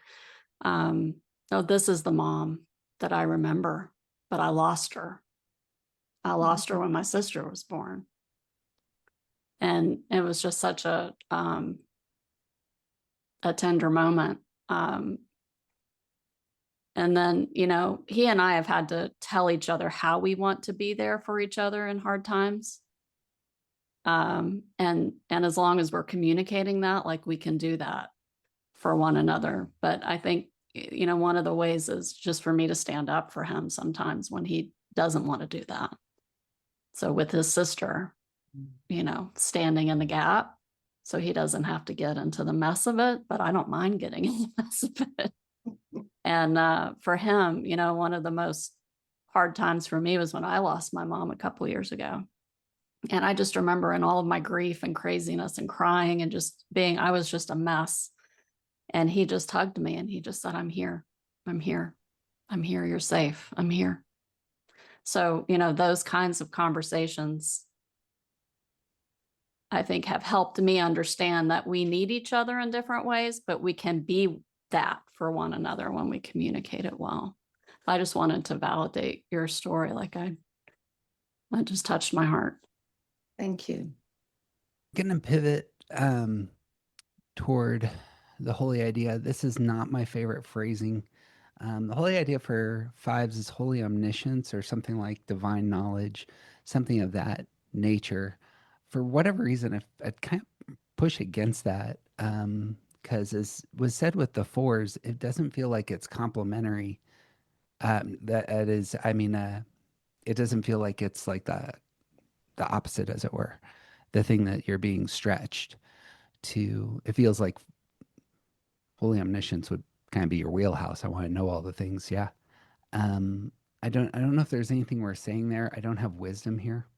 oh, this is the mom that I remember, but I lost her. I lost her when my sister was born. And it was just such a tender moment. And then, he and I have had to tell each other how we want to be there for each other in hard times. And as long as we're communicating that, like we can do that for one another. But I think, one of the ways is just for me to stand up for him sometimes when he doesn't want to do that. So with his sister, standing in the gap so he doesn't have to get into the mess of it, but I don't mind getting in the mess of it. And for him, one of the most hard times for me was when I lost my mom a couple of years ago. And I just remember in all of my grief and craziness and crying and just I was just a mess. And he just hugged me and he just said, I'm here. I'm here. I'm here. You're safe. I'm here. So, those kinds of conversations, I think, have helped me understand that we need each other in different ways, but we can be that for one another when we communicate it well. I just wanted to validate your story. Like that just touched my heart. Thank you. Gonna pivot toward the holy idea. This is not my favorite phrasing. The holy idea for 5s is holy omniscience or something like divine knowledge, something of that nature. For whatever reason, I kind of push against that because as was said with the 4s, it doesn't feel like it's complementary. That is, it doesn't feel like it's like the opposite, as it were, the thing that you're being stretched to. It feels like holy omniscience would kind of be your wheelhouse. I want to know all the things. Yeah. I don't know if there's anything we're saying there. I don't have wisdom here.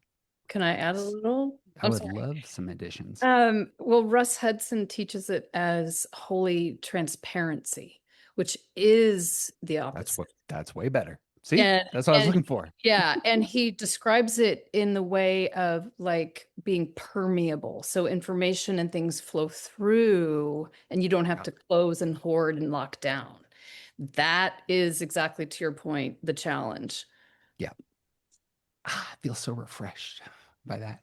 Can I add a little? I I'm would sorry. love some additions. Well, Russ Hudson teaches it as holy transparency, which is the opposite. That's way better. See, And- that's what I was and- looking for. Yeah, and he describes it in the way of like being permeable. So information and things flow through and you don't have to close and hoard and lock down. That is exactly to your point, the challenge. Yeah. I feel so refreshed by that.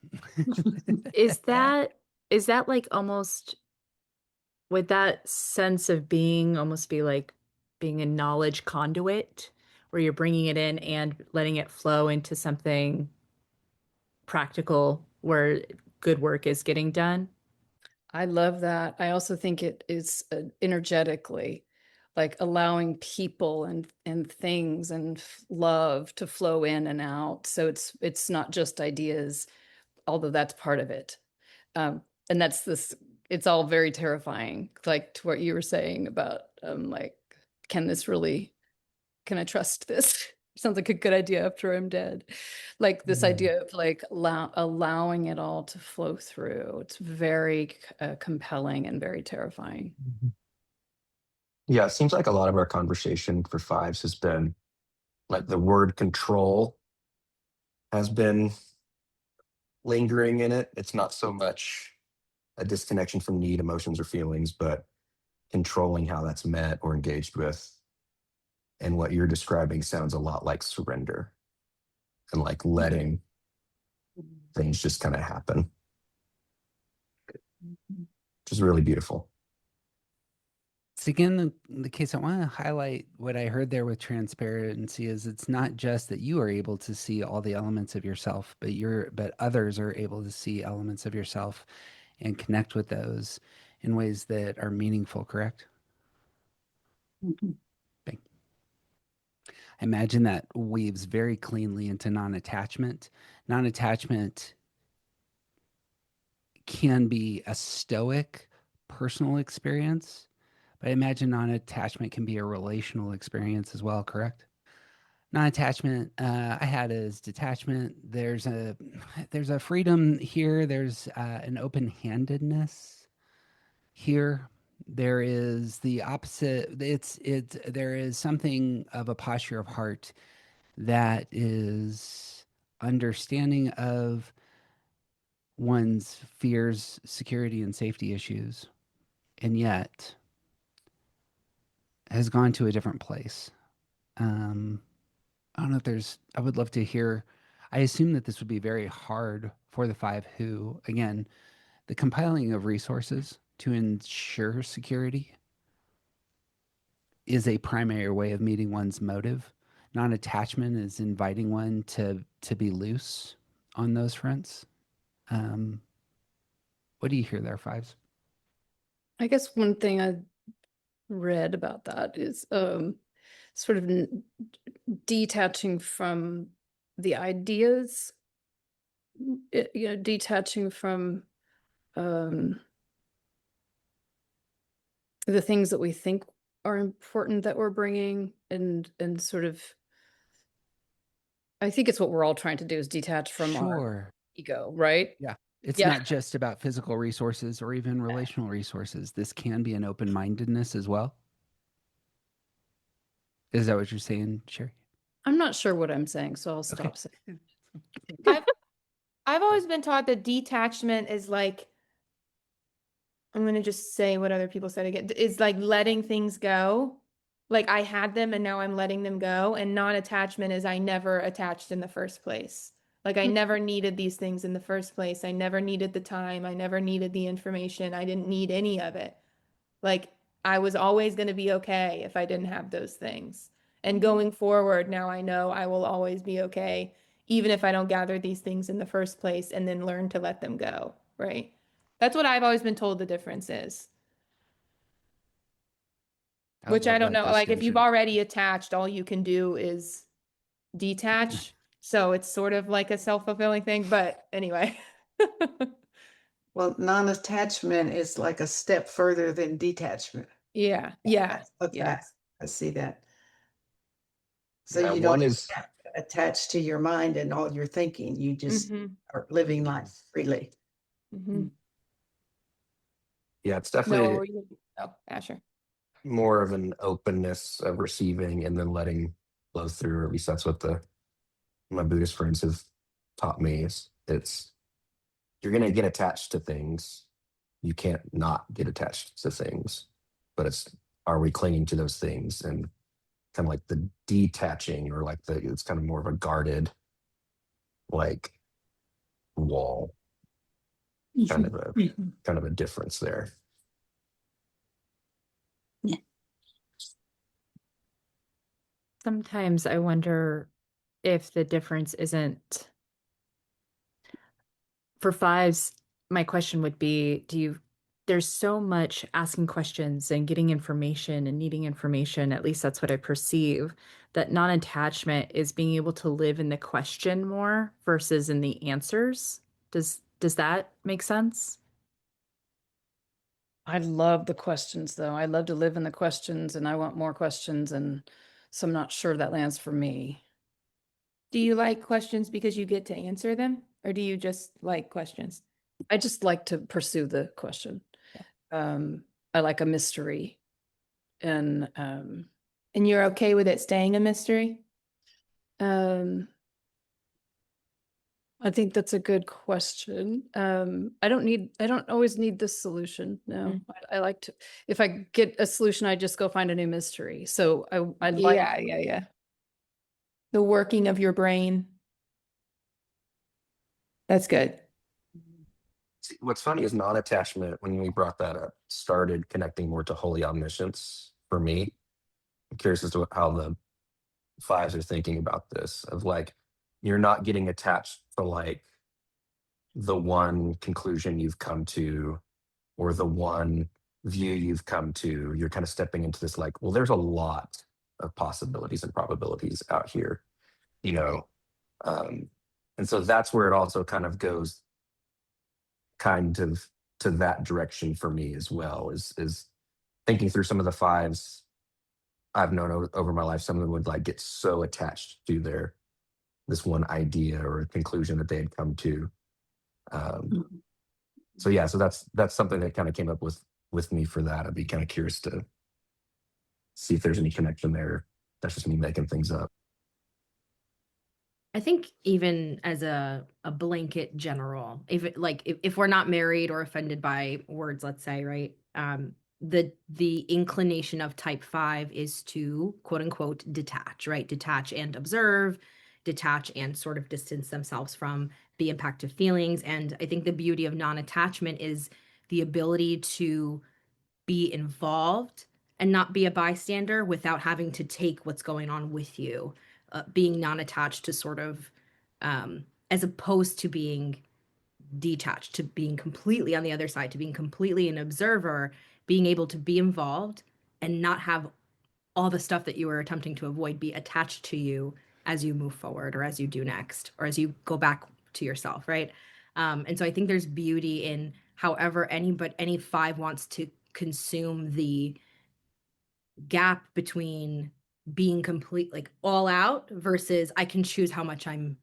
Is that like almost, would that sense of being almost be like being a knowledge conduit where you're bringing it in and letting it flow into something practical where good work is getting done? I love that. I also think it is energetically like allowing people and things and love to flow in and out. So it's not just ideas, although that's part of it. And that's this. It's all very terrifying, like to what you were saying about like, can I trust this? Sounds like a good idea after I'm dead. Like this idea of like allowing it all to flow through. It's very compelling and very terrifying. Yeah, it seems like a lot of our conversation for fives has been like the word control has been lingering in it. It's not so much a disconnection from need, emotions, or feelings, but controlling how that's met or engaged with. And what you're describing sounds a lot like surrender and like letting things just kind of happen, which is really beautiful. So again, the case I want to highlight what I heard there with transparency is it's not just that you are able to see all the elements of yourself, but others are able to see elements of yourself and connect with those in ways that are meaningful, correct? Bang. I imagine that weaves very cleanly into non-attachment. Non-attachment can be a stoic personal experience, but I imagine non-attachment can be a relational experience as well, correct? Non-attachment, I had as detachment. There's a freedom here. There's an open-handedness here. There is the opposite. There is something of a posture of heart that is understanding of one's fears, security, and safety issues, and yet has gone to a different place. I don't know if I would love to hear. I assume that this would be very hard for the five who, again, the compiling of resources to ensure security is a primary way of meeting one's motive. Non-attachment is inviting one to be loose on those fronts. What do you hear there, fives? I guess one thing I read about that is sort of detaching from the ideas, detaching from the things that we think are important that we're bringing, and sort of, I think it's what we're all trying to do is detach from our ego, right? Yeah. It's not just about physical resources or even relational resources. This can be an open-mindedness as well. Is that what you're saying, Sherry? I'm not sure what I'm saying, so I'll stop saying. I've always been taught that detachment is like, I'm going to just say what other people said again, is like letting things go. Like I had them and now I'm letting them go. And non-attachment is I never attached in the first place. Like I never needed these things in the first place. I never needed the time. I never needed the information. I didn't need any of it. Like I was always going to be okay if I didn't have those things. And going forward, now I know I will always be okay, even if I don't gather these things in the first place and then learn to let them go, right? That's what I've always been told the difference is. Which I don't know, like if you've already attached, all you can do is detach. So it's sort of like a self-fulfilling thing, but anyway. Well, non-attachment is like a step further than detachment. Yeah. Yeah. Okay. Yeah. I see that. So Yeah, you one don't is attached to your mind and all your thinking. You just are living life freely. Yeah, it's No, definitely oh, Asher. more of an openness of receiving and then letting flow through. Or at least that's what my Buddhist friends have taught me. It's you're gonna get attached to things. You can't not get attached to things, but it's are we clinging to those things, and kind of like the detaching, or like it's kind of more of a guarded like wall, kind of a difference there. Sometimes I wonder if the difference isn't for fives. My question would be, there's so much asking questions and getting information and needing information, at least that's what I perceive, that non-attachment is being able to live in the question more versus in the answers. Does that make sense? I love the questions though. I love to live in the questions and I want more questions. And so I'm not sure that lands for me. Do you like questions because you get to answer them, or do you just like questions? I just like to pursue the question. I like a mystery. And you're okay with it staying a mystery? I think that's a good question. I don't always need this solution. No, I like to, if I get a solution, I just go find a new mystery. So I like. Yeah. The working of your brain. That's good. What's funny is non-attachment, when we brought that up, started connecting more to holy omniscience for me. I'm curious as to how the fives are thinking about this, of like, you're not getting attached to like the one conclusion you've come to or the one view you've come to. You're kind of stepping into this like, well, there's a lot of possibilities and probabilities out here, you know? And so that's where it also kind of goes kind of to that direction for me as well, is thinking through some of the fives I've known over my life. Some of them would like get so attached to this one idea or conclusion that they had come to. So yeah, so that's something that kind of came up with me for that. I'd be kind of curious to see if there's any connection there. That's just me making things up. I think even as a blanket general, if we're not married or offended by words, let's say, right? The inclination of type 5 is to quote unquote detach, right? Detach and observe, detach and sort of distance themselves from the impact of feelings. And I think the beauty of non-attachment is the ability to be involved and not be a bystander without having to take what's going on with you. Being non-attached to sort of, as opposed to being detached, to being completely on the other side, to being completely an observer, being able to be involved and not have all the stuff that you were attempting to avoid be attached to you as you move forward or as you do next or as you go back to yourself, right? And so I think there's beauty in however any 5 wants to consume the gap between being complete, like all out, versus I can choose how much I'm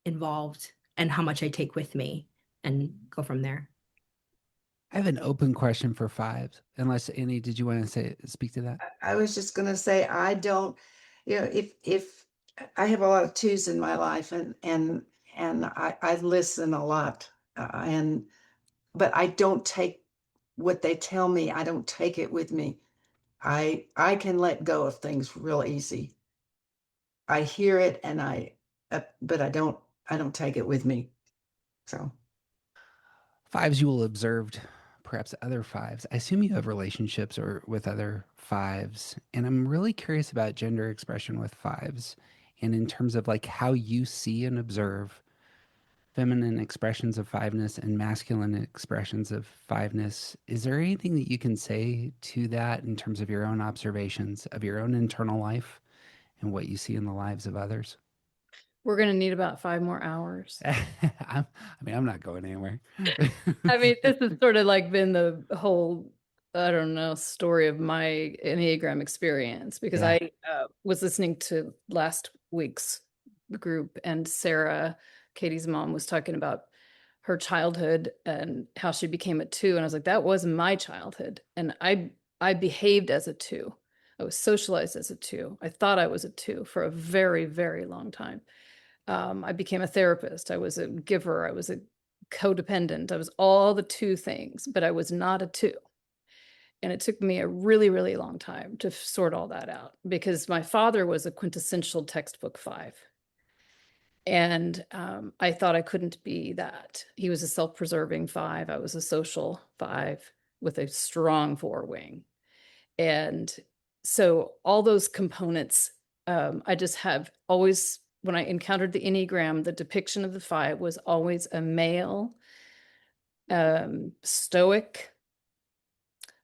involved and how much I take with me and go from there. I have an open question for fives. Unless Annie, did you want to speak to that? I was just going to say, I don't, if I have a lot of 2s in my life and I listen a lot, but I don't take what they tell me. I don't take it with me. I can let go of things real easy. I hear it and but I don't take it with me. So Fives, you will observed perhaps other fives. I assume you have relationships or with other fives. And I'm really curious about gender expression with fives, and in terms of like how you see and observe feminine expressions of fiveness and masculine expressions of fiveness. Is there anything that you can say to that in terms of your own observations of your own internal life and what you see in the lives of others? We're going to need about 5 more hours. I'm not going anywhere. I mean, this has sort of like been the whole, I don't know, story of my Enneagram experience, because Yeah. I was listening to last week's group, and Sarah, Katie's mom, was talking about her childhood and how she became a 2. And I was like, that was my childhood. And I behaved as a 2. I was socialized as a 2. I thought I was a 2 for a very, very long time. I became a therapist. I was a giver. I was a codependent. I was all the 2 things, but I was not a 2. And it took me a really, really long time to sort all that out, because my father was a quintessential textbook 5. And I thought I couldn't be that. He was a self-preserving 5. I was a social 5 with a strong 4 wing. And so all those components, I just have always, when I encountered the Enneagram, the depiction of the 5 was always a male, stoic,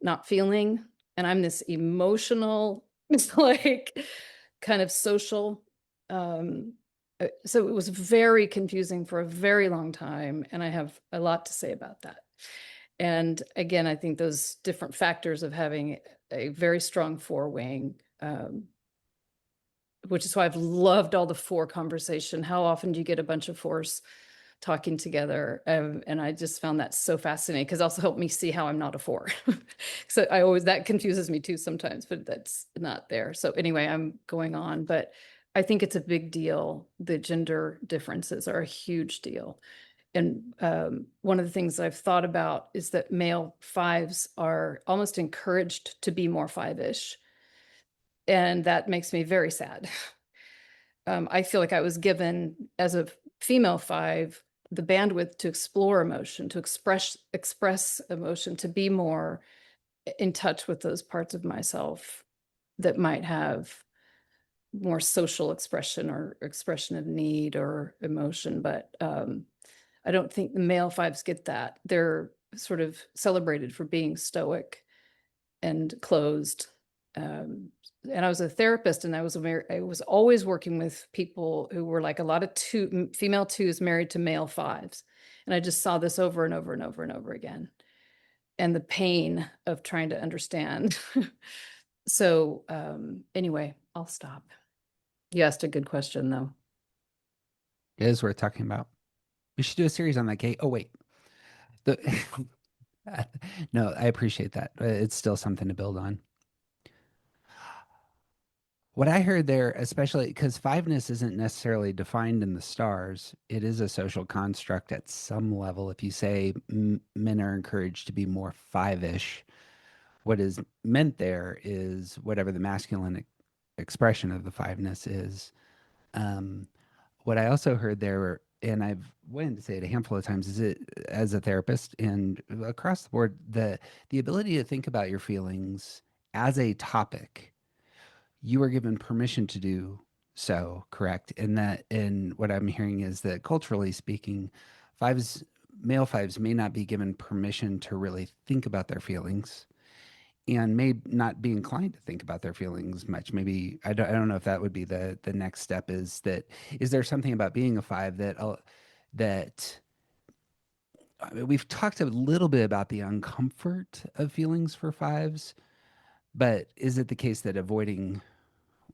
not feeling. And I'm this emotional, like kind of social. So it was very confusing for a very long time. And I have a lot to say about that. And again, I think those different factors of having a very strong 4 wing, which is why I've loved all the 4 conversation. How often do you get a bunch of 4s talking together? And I just found that so fascinating, because also helped me see how I'm not a 4. So I always, that confuses me too sometimes, but that's not there. So anyway, I'm going on, but I think it's a big deal. The gender differences are a huge deal. And one of the things I've thought about is that male 5s are almost encouraged to be more 5-ish. And that makes me very sad. I feel like I was given, as a female 5, the bandwidth to explore emotion, to express emotion, to be more in touch with those parts of myself that might have more social expression or expression of need or emotion. But I don't think the male 5s get that. They're sort of celebrated for being stoic and closed. And I was a therapist, and I was always working with people who were like a lot of female 2s married to male 5s. And I just saw this over and over and over and over again. And the pain of trying to understand. So anyway, I'll stop. You asked a good question, though. It is worth talking about. We should do a series on that, Kate. Oh, wait. No, I appreciate that. It's still something to build on. What I heard there, especially because 5ness isn't necessarily defined in the stars, it is a social construct at some level. If you say men are encouraged to be more 5-ish, what is meant there is whatever the masculine expression of the 5ness is. What I also heard there, and I've wanted to say it a handful of times, is it as a therapist and across the board, the ability to think about your feelings as a topic. You are given permission to do so, correct? And what I'm hearing is that culturally speaking, male 5s may not be given permission to really think about their feelings, and may not be inclined to think about their feelings much. Maybe I don't know if that would be the next step. Is there something about being a 5 that I mean, we've talked a little bit about the uncomfort of feelings for 5s, but is it the case that avoiding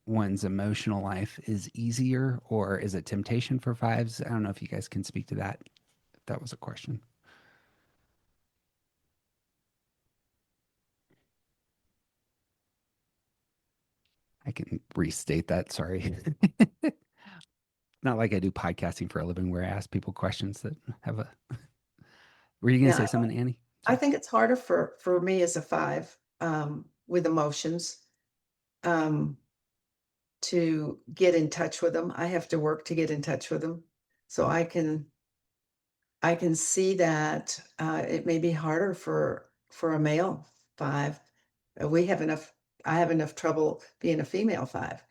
one's emotional life is easier, or is it temptation for 5s? I don't know if you guys can speak to that. If that was a question. I can restate that. Sorry. Not like I do podcasting for a living where I ask people questions that have a. Were you going to say something, Annie? I think it's harder for me as a 5 with emotions to get in touch with them. I have to work to get in touch with them. So I can see that it may be harder for a male 5. I have enough trouble being a female 5.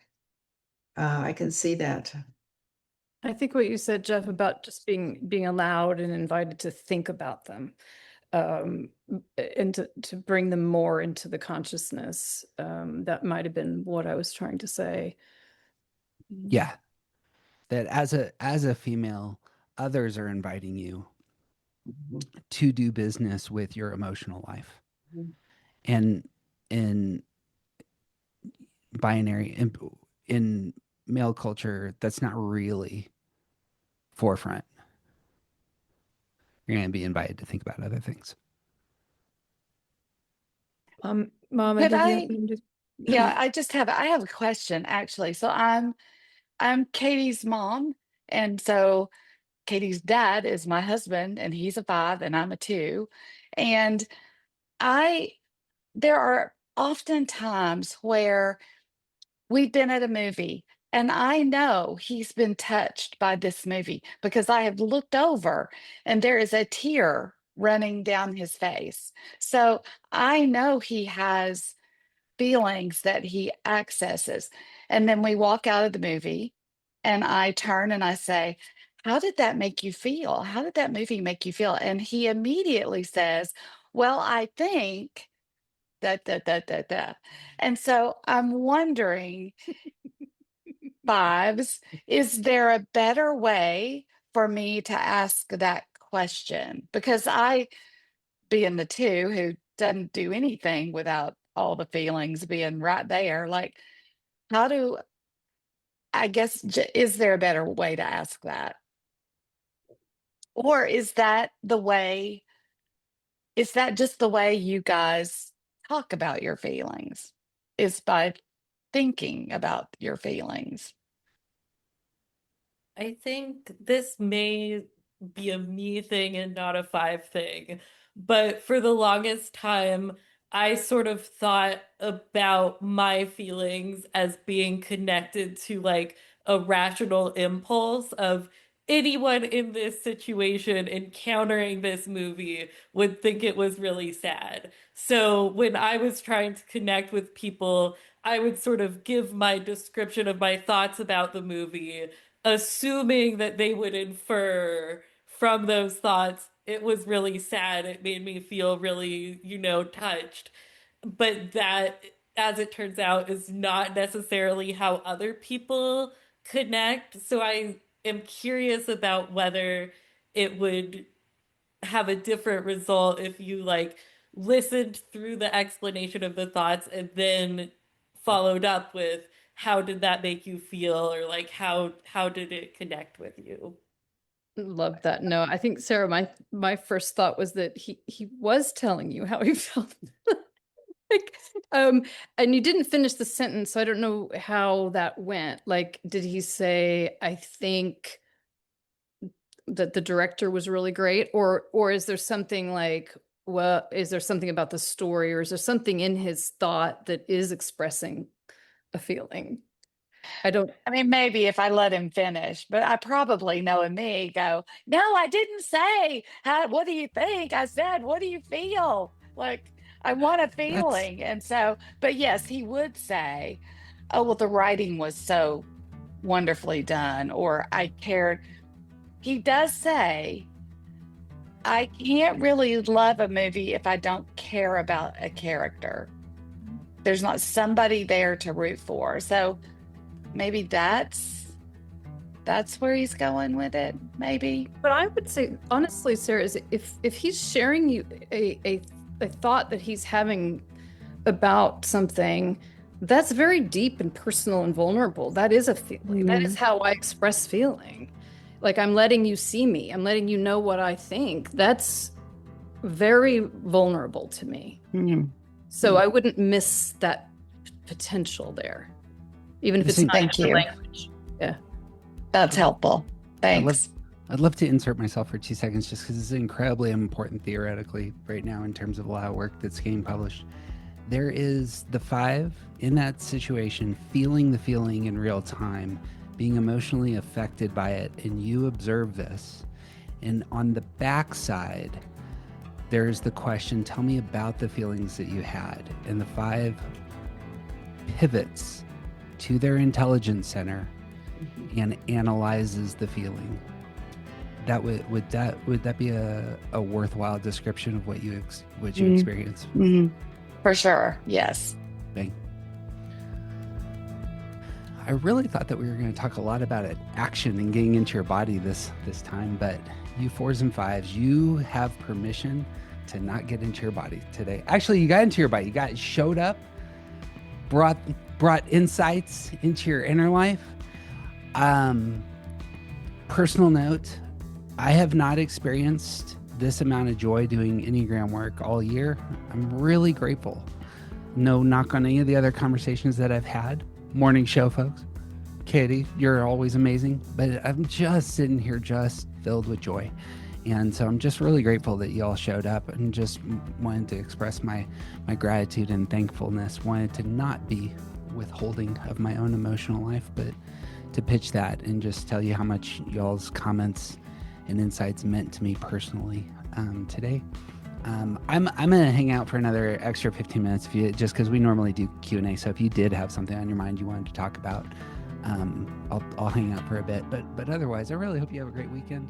I can see that. I think what you said, Jeff, about just being allowed and invited to think about them, and to bring them more into the consciousness, that might have been what I was trying to say. Yeah. That as a female, others are inviting you to do business with your emotional life. And in binary, in male culture, that's not really forefront. You're going to be invited to think about other things. Mama, Could did you I- have something to- Yeah, I have a question actually. So I'm Katie's mom, and so Katie's dad is my husband, and he's a 5 and I'm a 2. And there are often times where we've been at a movie and I know he's been touched by this movie because I have looked over and there is a tear running down his face. So I know he has feelings that he accesses. And then we walk out of the movie and I turn and I say, how did that make you feel? How did that movie make you feel? And he immediately says, well, I think that. And so I'm wondering, Fives, is there a better way for me to ask that question? Because I, being the 2 who doesn't do anything without all the feelings being right there, like, how do I guess, is there a better way to ask that? Or is that just the way you guys talk about your feelings? Is by thinking about your feelings? I think this may be a me thing and not a 5 thing, but for the longest time, I sort of thought about my feelings as being connected to like a rational impulse of anyone in this situation encountering this movie would think it was really sad. So when I was trying to connect with people, I would sort of give my description of my thoughts about the movie, assuming that they would infer from those thoughts, it was really sad. It made me feel really, touched. But that, as it turns out, is not necessarily how other people connect. So I am curious about whether it would have a different result if you like listened through the explanation of the thoughts and then followed up with how did that make you feel, or like how did it connect with you? Love that. No, I think Sarah, my first thought was that he was telling you how he felt. Like, and you didn't finish the sentence, so I don't know how that went. Like, did he say, I think that the director was really great, or is there something like, well, is there something about the story, or is there something in his thought that is expressing a feeling? I mean, maybe if I let him finish, but I probably knowing me go, no, I didn't say, what do you think? I said, what do you feel? Like, I want a feeling. And so, but yes, he would say, oh, well, the writing was so wonderfully done, or I cared. He does say, I can't really love a movie if I don't care about a character. There's not somebody there to root for. So maybe that's where he's going with it, maybe. But I would say, honestly, Sarah, is if he's sharing you a thought that he's having about something, that's very deep and personal and vulnerable. That is a feeling. That is how I express feeling. Like, I'm letting you see me. I'm letting you know what I think. That's very vulnerable to me. So I wouldn't miss that potential there, even if it's not in your language. Yeah. That's helpful. Thanks. I'd love to insert myself for 2 seconds just because it's incredibly important theoretically right now in terms of a lot of work that's getting published. There is the 5 in that situation feeling the feeling in real time, being emotionally affected by it, and you observe this. And on the backside, there's the question, tell me about the feelings that you had. And the 5 pivots to their intelligence center and analyzes the feeling. That would that be a worthwhile description of what you experience? For sure. Yes. Okay. I really thought that we were going to talk a lot about action and getting into your body this time, but you 4s and 5s, you have permission to not get into your body today. Actually, you got into your body. You showed up, brought insights into your inner life, Personal note, I have not experienced this amount of joy doing Enneagram work all year. I'm really grateful. No knock on any of the other conversations that I've had. Morning show, folks. Katie, you're always amazing, but I'm just sitting here just filled with joy. And so I'm just really grateful that you all showed up, and just wanted to express my gratitude and thankfulness. Wanted to not be withholding of my own emotional life, but to pitch that and just tell you how much y'all's comments and insights meant to me personally today. I'm gonna hang out for another extra 15 minutes just because we normally do Q&A. So if you did have something on your mind you wanted to talk about, I'll hang out for a bit. But otherwise, I really hope you have a great weekend.